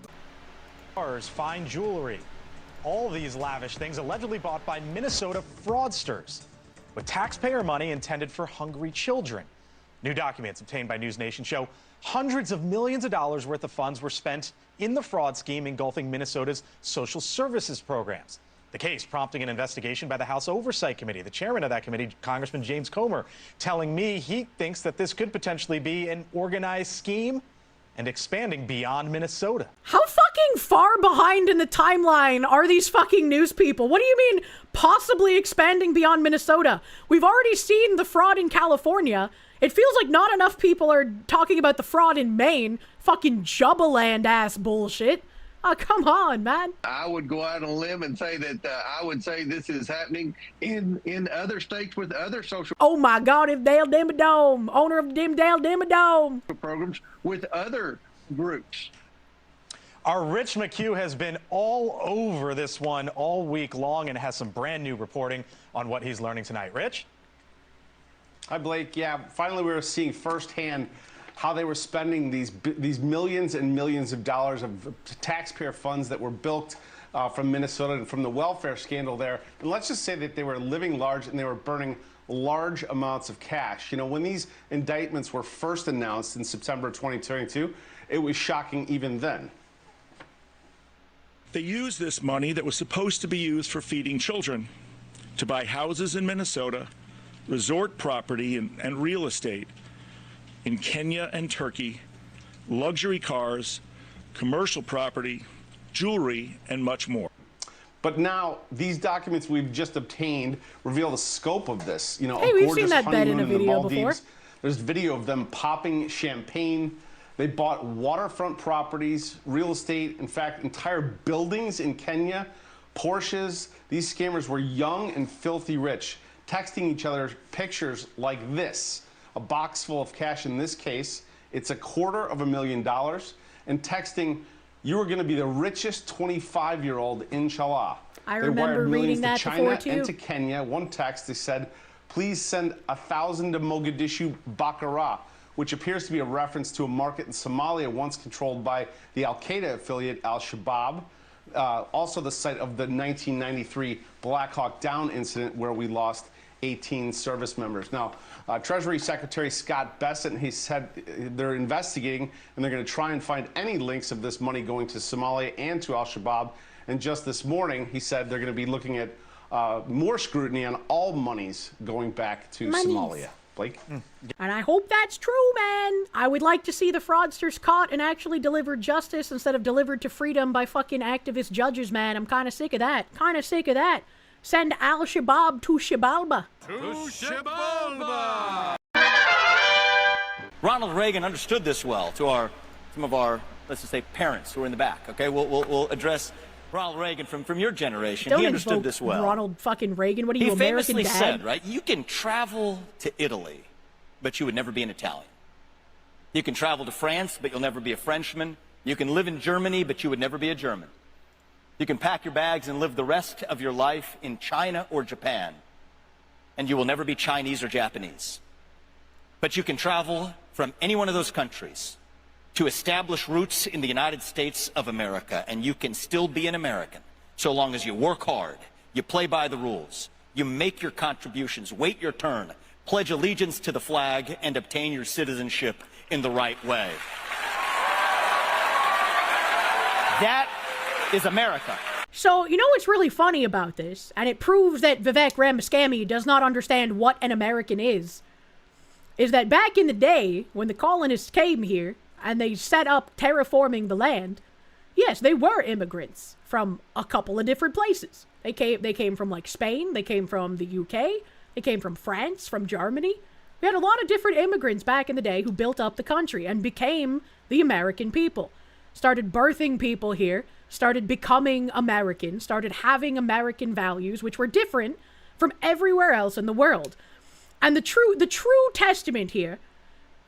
Cars, fine jewelry. All these lavish things allegedly bought by Minnesota fraudsters with taxpayer money intended for hungry children. New documents obtained by News Nation show hundreds of millions of dollars worth of funds were spent in the fraud scheme engulfing Minnesota's social services programs. The case prompting an investigation by the House Oversight Committee. The chairman of that committee, Congressman James Comer, telling me he thinks that this could potentially be an organized scheme and expanding beyond Minnesota. How fucking far behind in the timeline are these fucking news people? What do you mean possibly expanding beyond Minnesota? We've already seen the fraud in California. It feels like not enough people are talking about the fraud in Maine. Fucking Jubbaland ass bullshit. Oh, come on, man. I would go out on a limb and say that I would say this is happening in other states with other social... Oh my God, if Dale Dimmadome, owner of Dale Dimmadome. ...programs with other groups. Our Rich McHugh has been all over this one all week long and has some brand new reporting on what he's learning tonight. Rich? Hi, Blake. Yeah, finally we were seeing firsthand how they were spending these millions and millions of dollars of taxpayer funds that were bilked from Minnesota and from the welfare scandal there. And let's just say that they were living large and they were burning large amounts of cash. You know, when these indictments were first announced in September 2022, it was shocking even then. They used this money that was supposed to be used for feeding children to buy houses in Minnesota, resort property and real estate in Kenya and Turkey, luxury cars, commercial property, jewelry, and much more. But now these documents we've just obtained reveal the scope of this. You know, hey, we've seen that bed in a video before. There's video of them popping champagne. They bought waterfront properties, real estate, in fact, entire buildings in Kenya, Porsches. These scammers were young and filthy rich, texting each other pictures like this. A box full of cash in this case. It's $250,000. And texting, you are going to be the richest 25-year-old, inshallah. I remember reading that before, too. To China and to Kenya. One text, they said, please send 1,000 to Mogadishu Bakara, which appears to be a reference to a market in Somalia once controlled by the Al-Qaeda affiliate Al-Shabaab. Also the site of the 1993 Black Hawk Down incident where we lost 18 service members. Now, Treasury Secretary Scott Bessent, he said they're investigating and they're going to try and find any links of this money going to Somalia and to Al-Shabaab. And just this morning, he said they're going to be looking at more scrutiny on all monies going back to Somalia. Blake? And I hope that's true, man. I would like to see the fraudsters caught and actually delivered justice instead of delivered to freedom by fucking activist judges, man. I'm kind of sick of that. Send Al-Shabaab to Shibalba. Ronald Reagan understood this well to some of our, let's just say, parents who are in the back. Okay, we'll address Ronald Reagan from your generation. Don't he understood this well. Ronald fucking Reagan. What are you, he American famously dad? said, right, you can travel to Italy, but you would never be an Italian. You can travel to France, but you'll never be a Frenchman. You can live in Germany, but you would never be a German. You can pack your bags and live the rest of your life in China or Japan, and you will never be Chinese or Japanese. But you can travel from any one of those countries to establish roots in the United States of America, and you can still be an American so long as you work hard, you play by the rules, you make your contributions, wait your turn, pledge allegiance to the flag, and obtain your citizenship in the right way. That is America. So, you know what's really funny about this, and it proves that Vivek Ramaswamy does not understand what an American is that back in the day, when the colonists came here, and they set up terraforming the land, yes, they were immigrants from a couple of different places. They came from, like, Spain, they came from the UK, they came from France, from Germany. We had a lot of different immigrants back in the day who built up the country and became the American people. Started birthing people here, started becoming American, started having American values, which were different from everywhere else in the world. And the true testament here,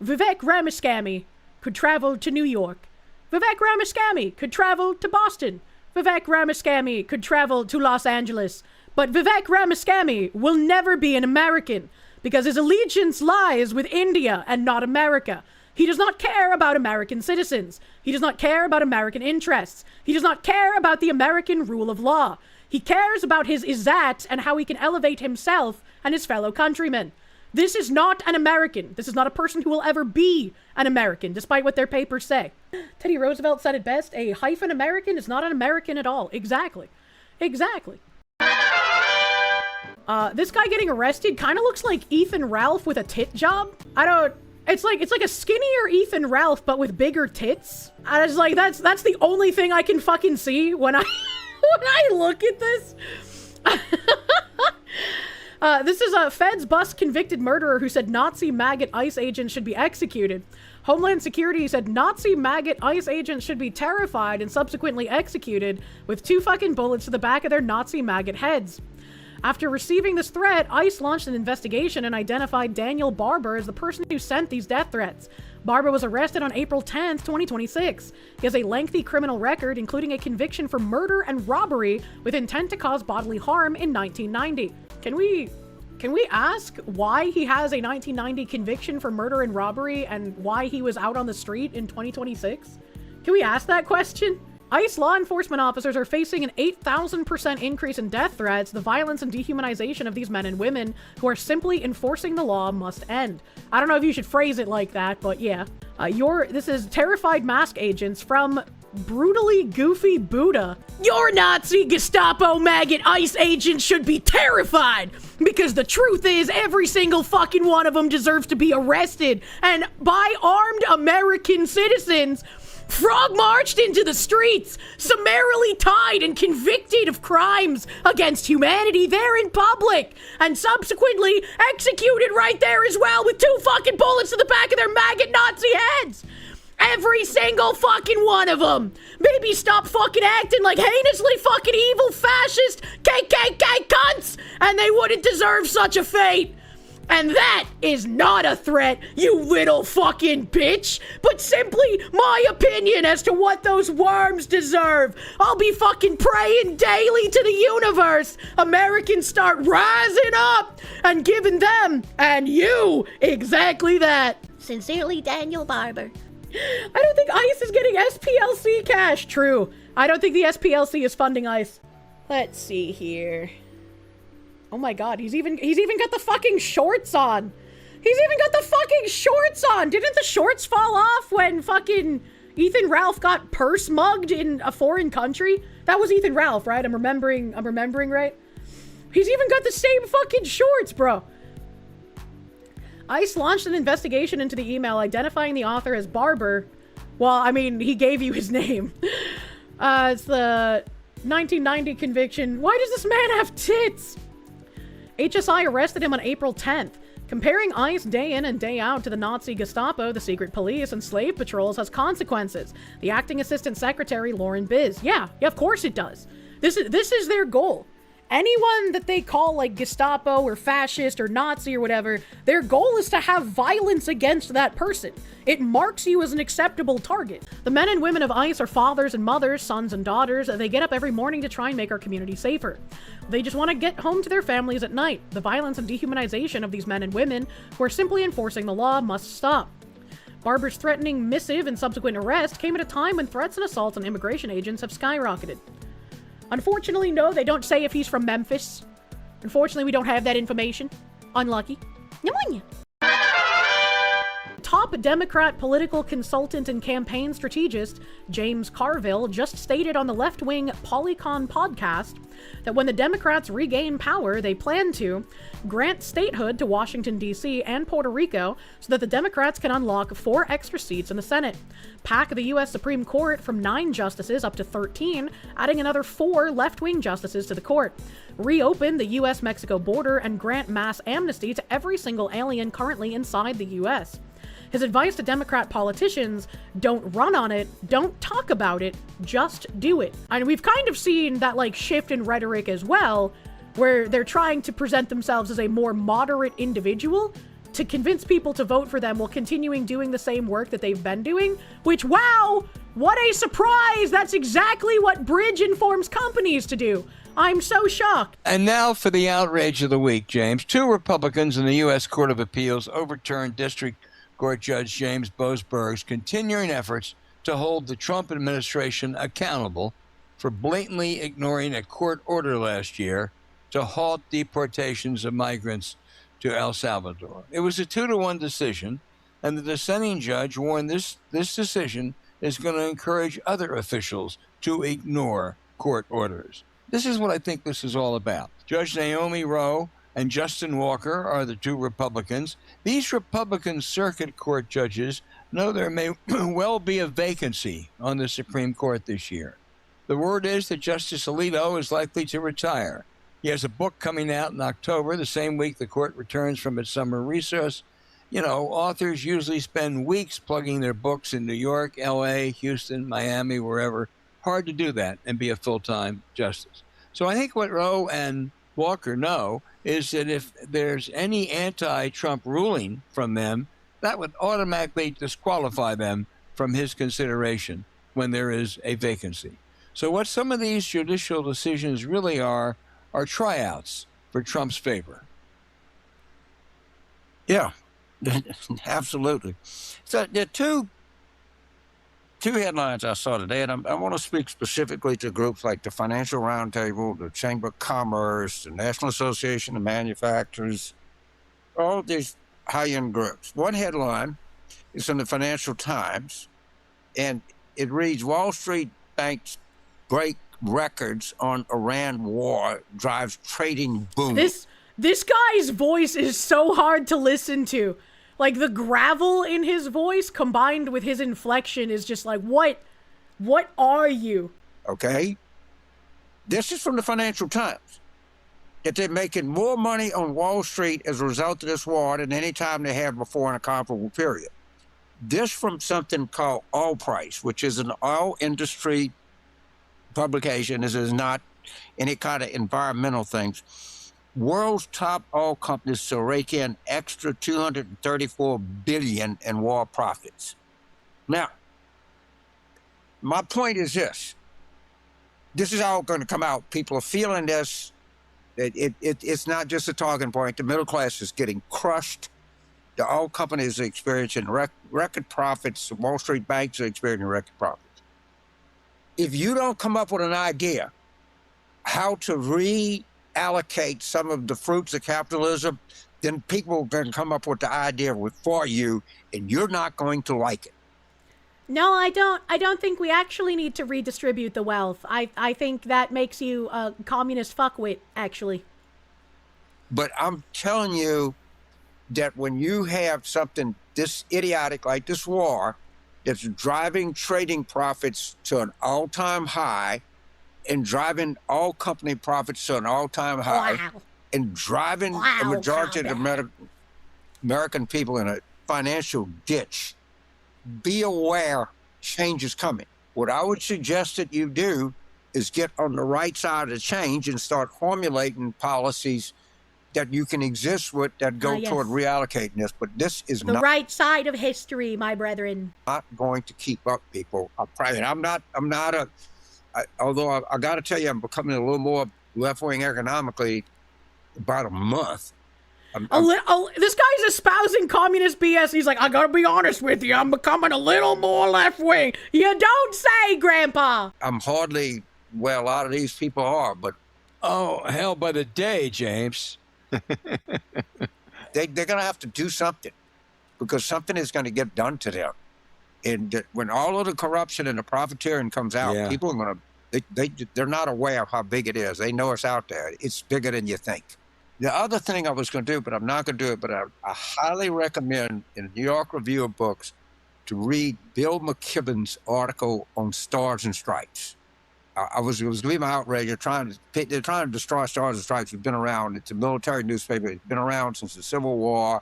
Vivek Ramaswamy could travel to New York. Vivek Ramaswamy could travel to Boston. Vivek Ramaswamy could travel to Los Angeles. But Vivek Ramaswamy will never be an American because his allegiance lies with India and not America. He does not care about American citizens. He does not care about American interests. He does not care about the American rule of law. He cares about his izzat and how he can elevate himself and his fellow countrymen. This is not an American. This is not a person who will ever be an American, despite what their papers say. Teddy Roosevelt said it best, a hyphen American is not an American at all. Exactly. This guy getting arrested kind of looks like Ethan Ralph with a tit job. It's like a skinnier Ethan Ralph, but with bigger tits. I was like, that's the only thing I can fucking see when I look at this. This is a feds bust convicted murderer who said Nazi maggot ICE agents should be executed. Homeland Security said Nazi maggot ICE agents should be terrified and subsequently executed with 2 fucking bullets to the back of their Nazi maggot heads. After receiving this threat, ICE launched an investigation and identified Daniel Barber as the person who sent these death threats. Barber was arrested on April 10th, 2026. He has a lengthy criminal record, including a conviction for murder and robbery with intent to cause bodily harm in 1990. Can we ask why he has a 1990 conviction for murder and robbery and why he was out on the street in 2026? Can we ask that question? ICE law enforcement officers are facing an 8,000% increase in death threats. The violence and dehumanization of these men and women who are simply enforcing the law must end. I don't know if you should phrase it like that, but yeah. This is terrified mask agents from Brutally Goofy Buddha. Your Nazi Gestapo maggot ICE agents should be terrified because the truth is every single fucking one of them deserves to be arrested and by armed American citizens frog marched into the streets, summarily tied and convicted of crimes against humanity there in public, and subsequently executed right there as well with 2 fucking bullets to the back of their maggot Nazi heads. Every single fucking one of them. Maybe stop fucking acting like heinously fucking evil fascist KKK cunts, and they wouldn't deserve such a fate. And that is not a threat, you little fucking bitch, but simply my opinion as to what those worms deserve. I'll be fucking praying daily to the universe Americans start rising up and giving them and you exactly that. Sincerely, Daniel Barber. I don't think ICE is getting SPLC cash. True. I don't think the SPLC is funding ICE. Let's see here. Oh my god, he's even got the fucking shorts on. He's even got the fucking shorts on. Didn't the shorts fall off when fucking Ethan Ralph got purse mugged in a foreign country? That was Ethan Ralph, right? I'm remembering right? He's even got the same fucking shorts, bro. ICE launched an investigation into the email, identifying the author as Barber. Well, I mean, he gave you his name. It's the 1990 conviction. Why does this man have tits? HSI arrested him on April 10th. Comparing ICE day in and day out to the Nazi Gestapo, the secret police, and slave patrols has consequences. The acting assistant secretary, Lauren Biz. Yeah, of course it does. This is their goal. Anyone that they call like Gestapo or fascist or Nazi or whatever, their goal is to have violence against that person. It marks you as an acceptable target. The men and women of ICE are fathers and mothers, sons and daughters. They get up every morning to try and make our community safer. They just want to get home to their families at night. The violence and dehumanization of these men and women who are simply enforcing the law must stop. Barber's threatening missive and subsequent arrest came at a time when threats and assaults on immigration agents have skyrocketed. Unfortunately, no, they don't say if he's from Memphis. Unfortunately, we don't have that information. Unlucky. Top Democrat political consultant and campaign strategist James Carville just stated on the left-wing Polycon podcast that when the Democrats regain power, they plan to grant statehood to Washington, D.C. and Puerto Rico so that the Democrats can unlock 4 extra seats in the Senate, pack the U.S. Supreme Court from 9 justices up to 13, adding another 4 left-wing justices to the court, reopen the U.S.-Mexico border, and grant mass amnesty to every single alien currently inside the U.S. His advice to Democrat politicians: don't run on it, don't talk about it, just do it. And we've kind of seen that like shift in rhetoric as well, where they're trying to present themselves as a more moderate individual to convince people to vote for them while continuing doing the same work that they've been doing, which, wow, what a surprise! That's exactly what Bridge informs companies to do. I'm so shocked. And now for the outrage of the week, James. 2 Republicans in the U.S. Court of Appeals overturned District Court Judge James Boasberg's continuing efforts to hold the Trump administration accountable for blatantly ignoring a court order last year to halt deportations of migrants to El Salvador. It was a 2-1 decision, and the dissenting judge warned this decision is going to encourage other officials to ignore court orders. This is what I think this is all about. Judge Naomi Rowe and Justin Walker are the 2 Republicans. These Republican circuit court judges know there may well be a vacancy on the Supreme Court this year. The word is that Justice Alito is likely to retire. He has a book coming out in October, the same week the court returns from its summer recess. You know, authors usually spend weeks plugging their books in New York, L.A., Houston, Miami, wherever. Hard to do that and be a full-time justice. So I think what Rowe and Walker know is that if there's any anti-Trump ruling from them, that would automatically disqualify them from his consideration when there is a vacancy. So what some of these judicial decisions really are tryouts for Trump's favor. Yeah, absolutely. So there are two headlines I saw today, and I want to speak specifically to groups like the Financial Roundtable, the Chamber of Commerce, the National Association of Manufacturers, all these high-end groups. One headline is in the Financial Times, and it reads, Wall Street banks break records on Iran war drives trading boom. This guy's voice is so hard to listen to. Like, the gravel in his voice combined with his inflection is just like, what are you? Okay. This is from the Financial Times. That they're making more money on Wall Street as a result of this war than any time they have before in a comparable period. This from something called Oil Price, which is an oil industry publication. This is not any kind of environmental things. World's top oil companies to rake in extra $234 billion in war profits. Now, my point is this. This is all going to come out. People are feeling this. It's not just a talking point. The middle class is getting crushed. The oil companies are experiencing record profits. Wall Street banks are experiencing record profits. If you don't come up with an idea how to reallocate some of the fruits of capitalism, then people are going to come up with the idea for you, and you're not going to like it. No, I don't think we actually need to redistribute the wealth. I think that makes you a communist fuckwit, actually. But I'm telling you, that when you have something this idiotic like this war that's driving trading profits to an all-time high and driving all company profits to an all-time high and driving a majority of the American people in a financial ditch, be aware change is coming. What I would suggest that you do is get on the right side of the change and start formulating policies that you can exist with that go toward reallocating this. But this is the right side of history, my brethren. Not going to keep up, people. I'm not although I got to tell you, I'm becoming a little more left-wing economically about a month. This guy's espousing communist BS. He's like, I gotta be honest with you, I'm becoming a little more left-wing. You don't say, Grandpa. I'm hardly, well, a lot of these people are, but... Oh, hell by the day, James. They're going to have to do something because something is going to get done to them. And when all of the corruption and the profiteering comes out, people are going to, they're not aware of how big it is. They know it's out there. It's bigger than you think. The other thing I was going to do, but I'm not going to do it, but I highly recommend in the New York Review of Books to read Bill McKibben's article on Stars and Stripes. It was leaving my outrage. They're trying to destroy Stars and Stripes. It's been around. It's a military newspaper. It's been around since the Civil War.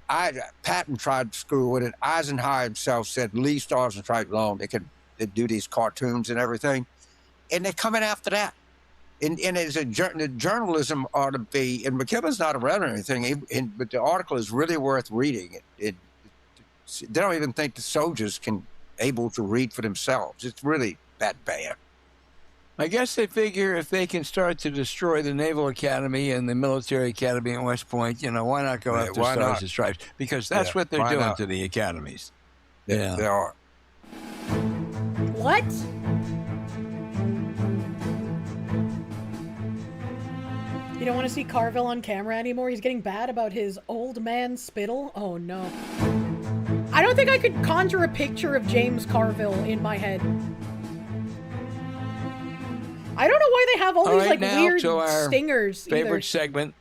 Patton tried to screw with it. Eisenhower himself said, leave Stars and Stripes alone. They do these cartoons and everything. And they're coming after that. And as journalism ought to be, and McKibben's not around or anything, but the article is really worth reading. They don't even think the soldiers can able to read for themselves. It's really that bad. I guess they figure if they can start to destroy the Naval Academy and the Military Academy at West Point, why not go after Stars and Stripes? Because that's what they're doing to the academies. They are. What? You don't want to see Carville on camera anymore? He's getting bad about his old man spittle? Oh, no. I don't think I could conjure a picture of James Carville in my head. I don't know why they have all these like weird stingers. Favorite segment,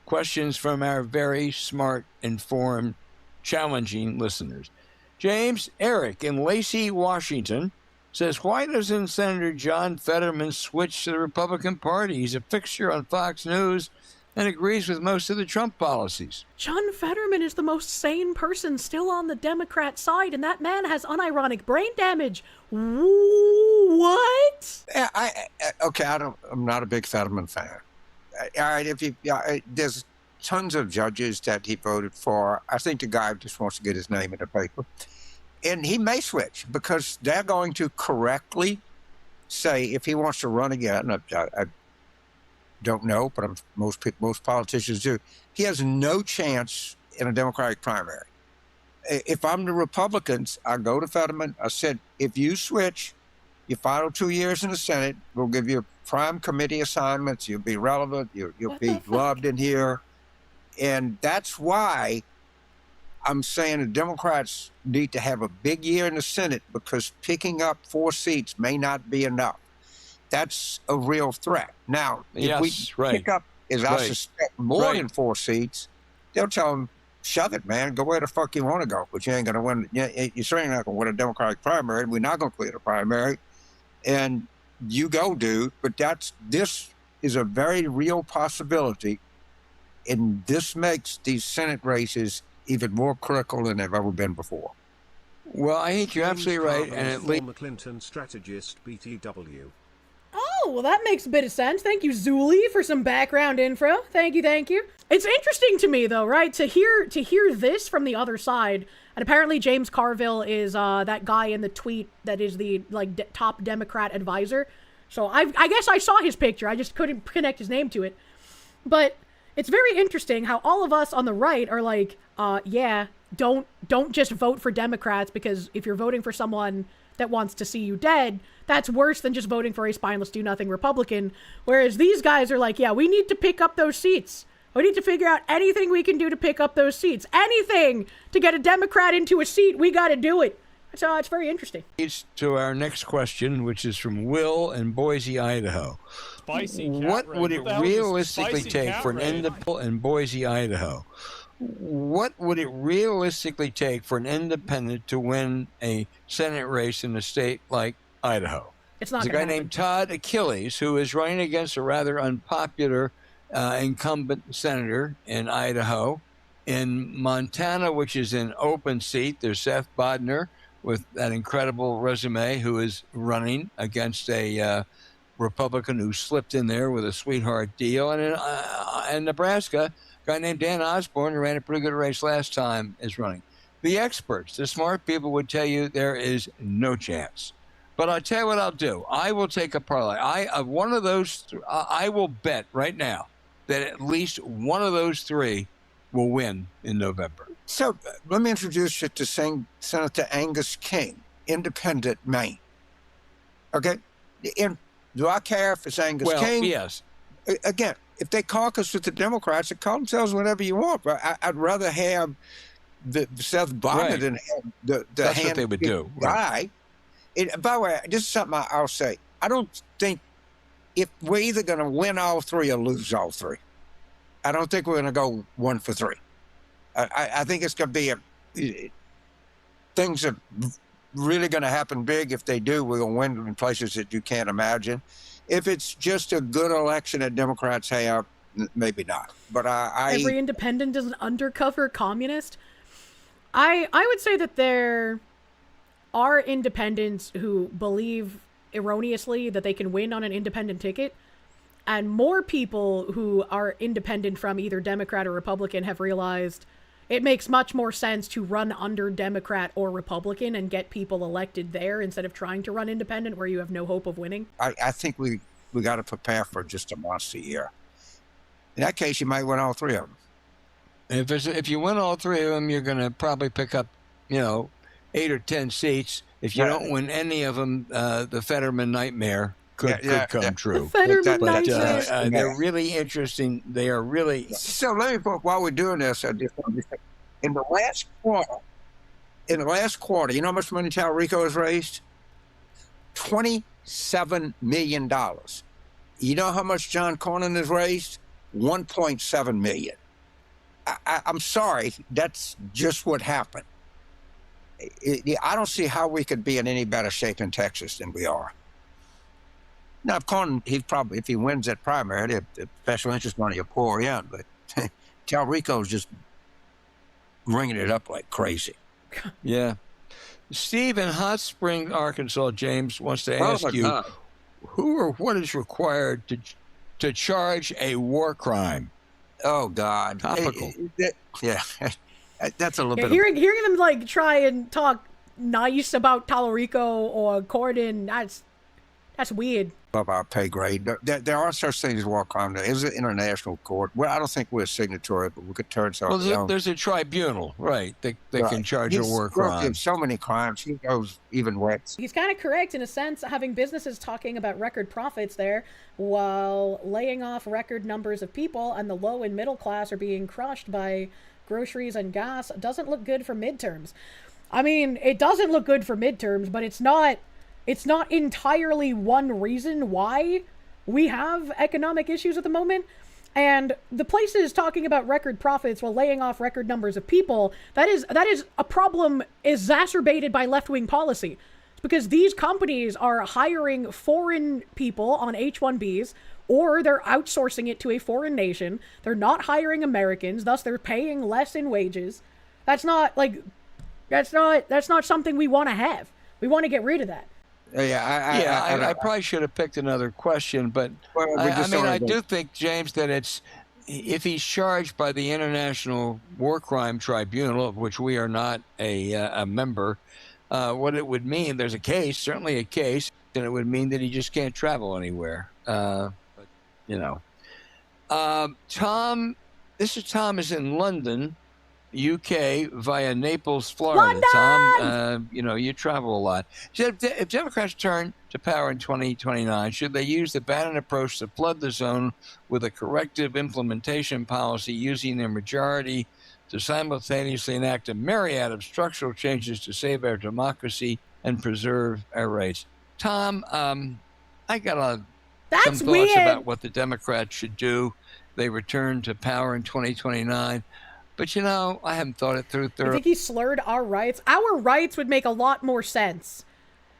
questions from our very smart, informed, challenging listeners. James Eric in Lacey, Washington says, why doesn't Senator John Fetterman switch to the Republican Party? He's a fixture on Fox News and agrees with most of the Trump policies. John Fetterman is the most sane person still on the Democrat side, and that man has unironic brain damage. What? Yeah, I'm not a big Fetterman fan. All right, there's tons of judges that he voted for. I think the guy just wants to get his name in the paper. And he may switch because they're going to correctly say if he wants to run again. I don't know, but most politicians do. He has no chance in a Democratic primary. If I'm the Republicans, I go to Fetterman. I said, if you switch, your final 2 years in the Senate, we'll give you prime committee assignments. You'll be relevant. You'll be loved in here. And that's why I'm saying the Democrats need to have a big year in the Senate because picking up 4 seats may not be enough. That's a real threat. Now, if we pick up, as I suspect, more than 4 seats, they'll tell them, shove it, man. Go where the fuck you want to go. But you ain't going to win. You're certainly not going to win a Democratic primary. We're not going to clear the primary. And you go, dude. But this is a very real possibility. And this makes these Senate races even more critical than they've ever been before. Well, I think you're absolutely right. And at least former Clinton strategist BTW. Oh, well, that makes a bit of sense. Thank you, Zuli, for some background info. Thank you. It's interesting to me, though, right, to hear this from the other side. And apparently James Carville is that guy in the tweet that is the top Democrat advisor. So I guess I saw his picture. I just couldn't connect his name to it. But it's very interesting how all of us on the right are like, don't just vote for Democrats because if you're voting for someone that wants to see you dead, that's worse than just voting for a spineless do-nothing Republican. Whereas these guys are like, we need to pick up those seats. We need to figure out anything we can do to pick up those seats. Anything to get a Democrat into a seat, we got to do it. So it's very interesting. To our next question, which is from Will in Boise, Idaho. What would it realistically take for an independent in Boise, Idaho? what would it realistically take for an independent to win a Senate race in a state like Idaho? It's not There's a gonna guy happen. named Todd Achilles who is running against a rather unpopular incumbent senator in Idaho. In Montana, which is an open seat, there's Seth Bodner with that incredible resume who is running against a Republican who slipped in there with a sweetheart deal. And in Nebraska, a guy named Dan Osborne, who ran a pretty good race last time, is running. The experts, the smart people would tell you there is no chance. But I'll tell you what I'll do. I will take a parlay. I will bet right now that at least one of those three will win in November. So let me introduce you to Senator Angus King, independent Maine. Okay? Do I care if it's Angus King? Yes. Again, if they caucus with the Democrats, they call themselves whatever you want. But I'd rather have the Seth Bonner than have the That's what they would do. Guy. By the way, this is something I'll say. I don't think if we're either going to win all three or lose all three. I don't think we're going to go 1 for 3. I think it's going to be things are really going to happen big. If they do, we're going to win in places that you can't imagine. If it's just a good election that Democrats have, maybe not. But every independent is an undercover communist. I would say that there are independents who believe erroneously that they can win on an independent ticket. And more people who are independent from either Democrat or Republican have realized it makes much more sense to run under Democrat or Republican and get people elected there instead of trying to run independent where you have no hope of winning. I think we got to prepare for just a monster year. In that case, you might win all three of them. If you win all three of them, you're going to probably pick up, 8 or 10 seats. If you don't win any of them, the Fetterman nightmare could come true. But they're really interesting. They are really. So let me, while we're doing this, in the last quarter, you know how much money Talrico has raised? $27 million. You know how much John Cornyn has raised? $1.7 million. I'm sorry, that's just what happened. I don't see how we could be in any better shape in Texas than we are. Now, if Cornyn, if he wins that primary, the special interest money will pour in, but Talrico's just ringing it up like crazy. Yeah. Steve in Hot Spring, Arkansas, James wants to ask you, who or what is required to charge a war crime? Oh, God. Topical. That's a little bit hearing them try and talk nice about Talarico or Corden, that's weird. Above our pay grade. There are such things as war crime. There is an international court. Well, I don't think we're a signatory, but we could turn something. Well, there's a tribunal, right? That can charge a war crime. So many crimes. He goes even worse. He's kind of correct in a sense, having businesses talking about record profits there while laying off record numbers of people, and the low and middle class are being crushed by groceries and gas doesn't look good for midterms. I mean, it doesn't look good for midterms, but it's not entirely one reason why we have economic issues at the moment. And the places talking about record profits while laying off record numbers of people, that is a problem exacerbated by left-wing policy. It's because these companies are hiring foreign people on H-1Bs, or they're outsourcing it to a foreign nation. They're not hiring Americans, thus they're paying less in wages. That's not something we want to have. We want to get rid of that. I probably should have picked another question, but I do think, James, that if he's charged by the International War Crime Tribunal, of which we are not a member, what it would mean, there's certainly a case, and it would mean that he just can't travel anywhere. Tom is in London, UK via Naples, Florida. London! Tom, you travel a lot. If Democrats turn to power in 2029, should they use the Bannon approach to flood the zone with a corrective implementation policy using their majority to simultaneously enact a myriad of structural changes to save our democracy and preserve our rights? Tom, I got some thoughts about what the Democrats should do. They return to power in 2029. But I haven't thought it through You thoroughly. think he slurred our rights? Our rights would make a lot more sense.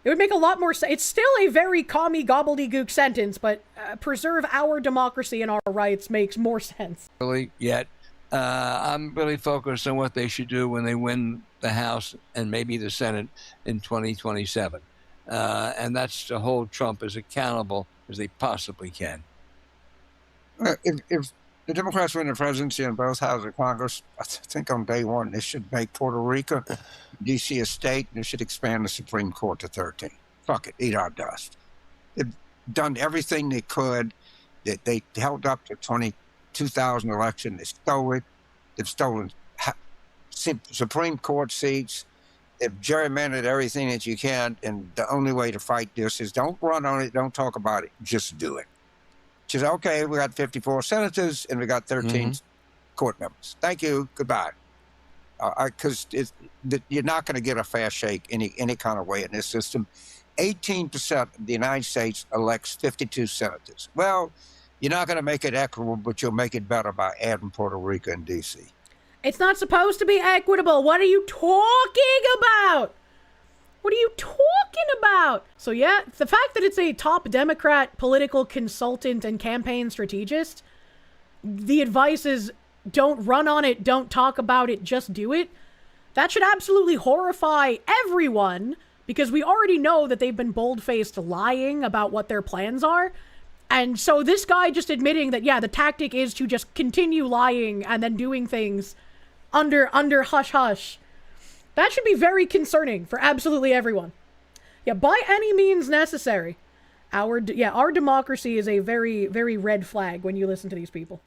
It would make a lot more sense. It's still a very commie gobbledygook sentence, but preserve our democracy and our rights makes more sense. Yet. I'm really focused on what they should do when they win the House and maybe the Senate in 2027. And that's to hold Trump as accountable as they possibly can. If the Democrats win the presidency in both houses of Congress, I think on day one they should make Puerto Rico, D.C. a state, and they should expand the Supreme Court to 13. Fuck it, eat our dust. They've done everything they could. They held up the 2000 election. They stole it. They've stolen Supreme Court seats. They've gerrymandered everything that you can, and the only way to fight this is don't run on it, don't talk about it, just do it. Just, okay, we got 54 senators and we got 13 court members. Thank you, goodbye. Because you're not going to get a fast shake any kind of way in this system. 18% of the United States elects 52 senators. Well, you're not going to make it equitable, but you'll make it better by adding Puerto Rico and D.C. It's not supposed to be equitable. What are you talking about? What are you talking about? So yeah, the fact that it's a top Democrat political consultant and campaign strategist, the advice is don't run on it, don't talk about it, just do it. That should absolutely horrify everyone, because we already know that they've been bold-faced lying about what their plans are. And so this guy just admitting that, yeah, the tactic is to just continue lying and then doing things under hush-hush. That should be very concerning for absolutely everyone. Yeah, by any means necessary. Our democracy is a very, very red flag when you listen to these people.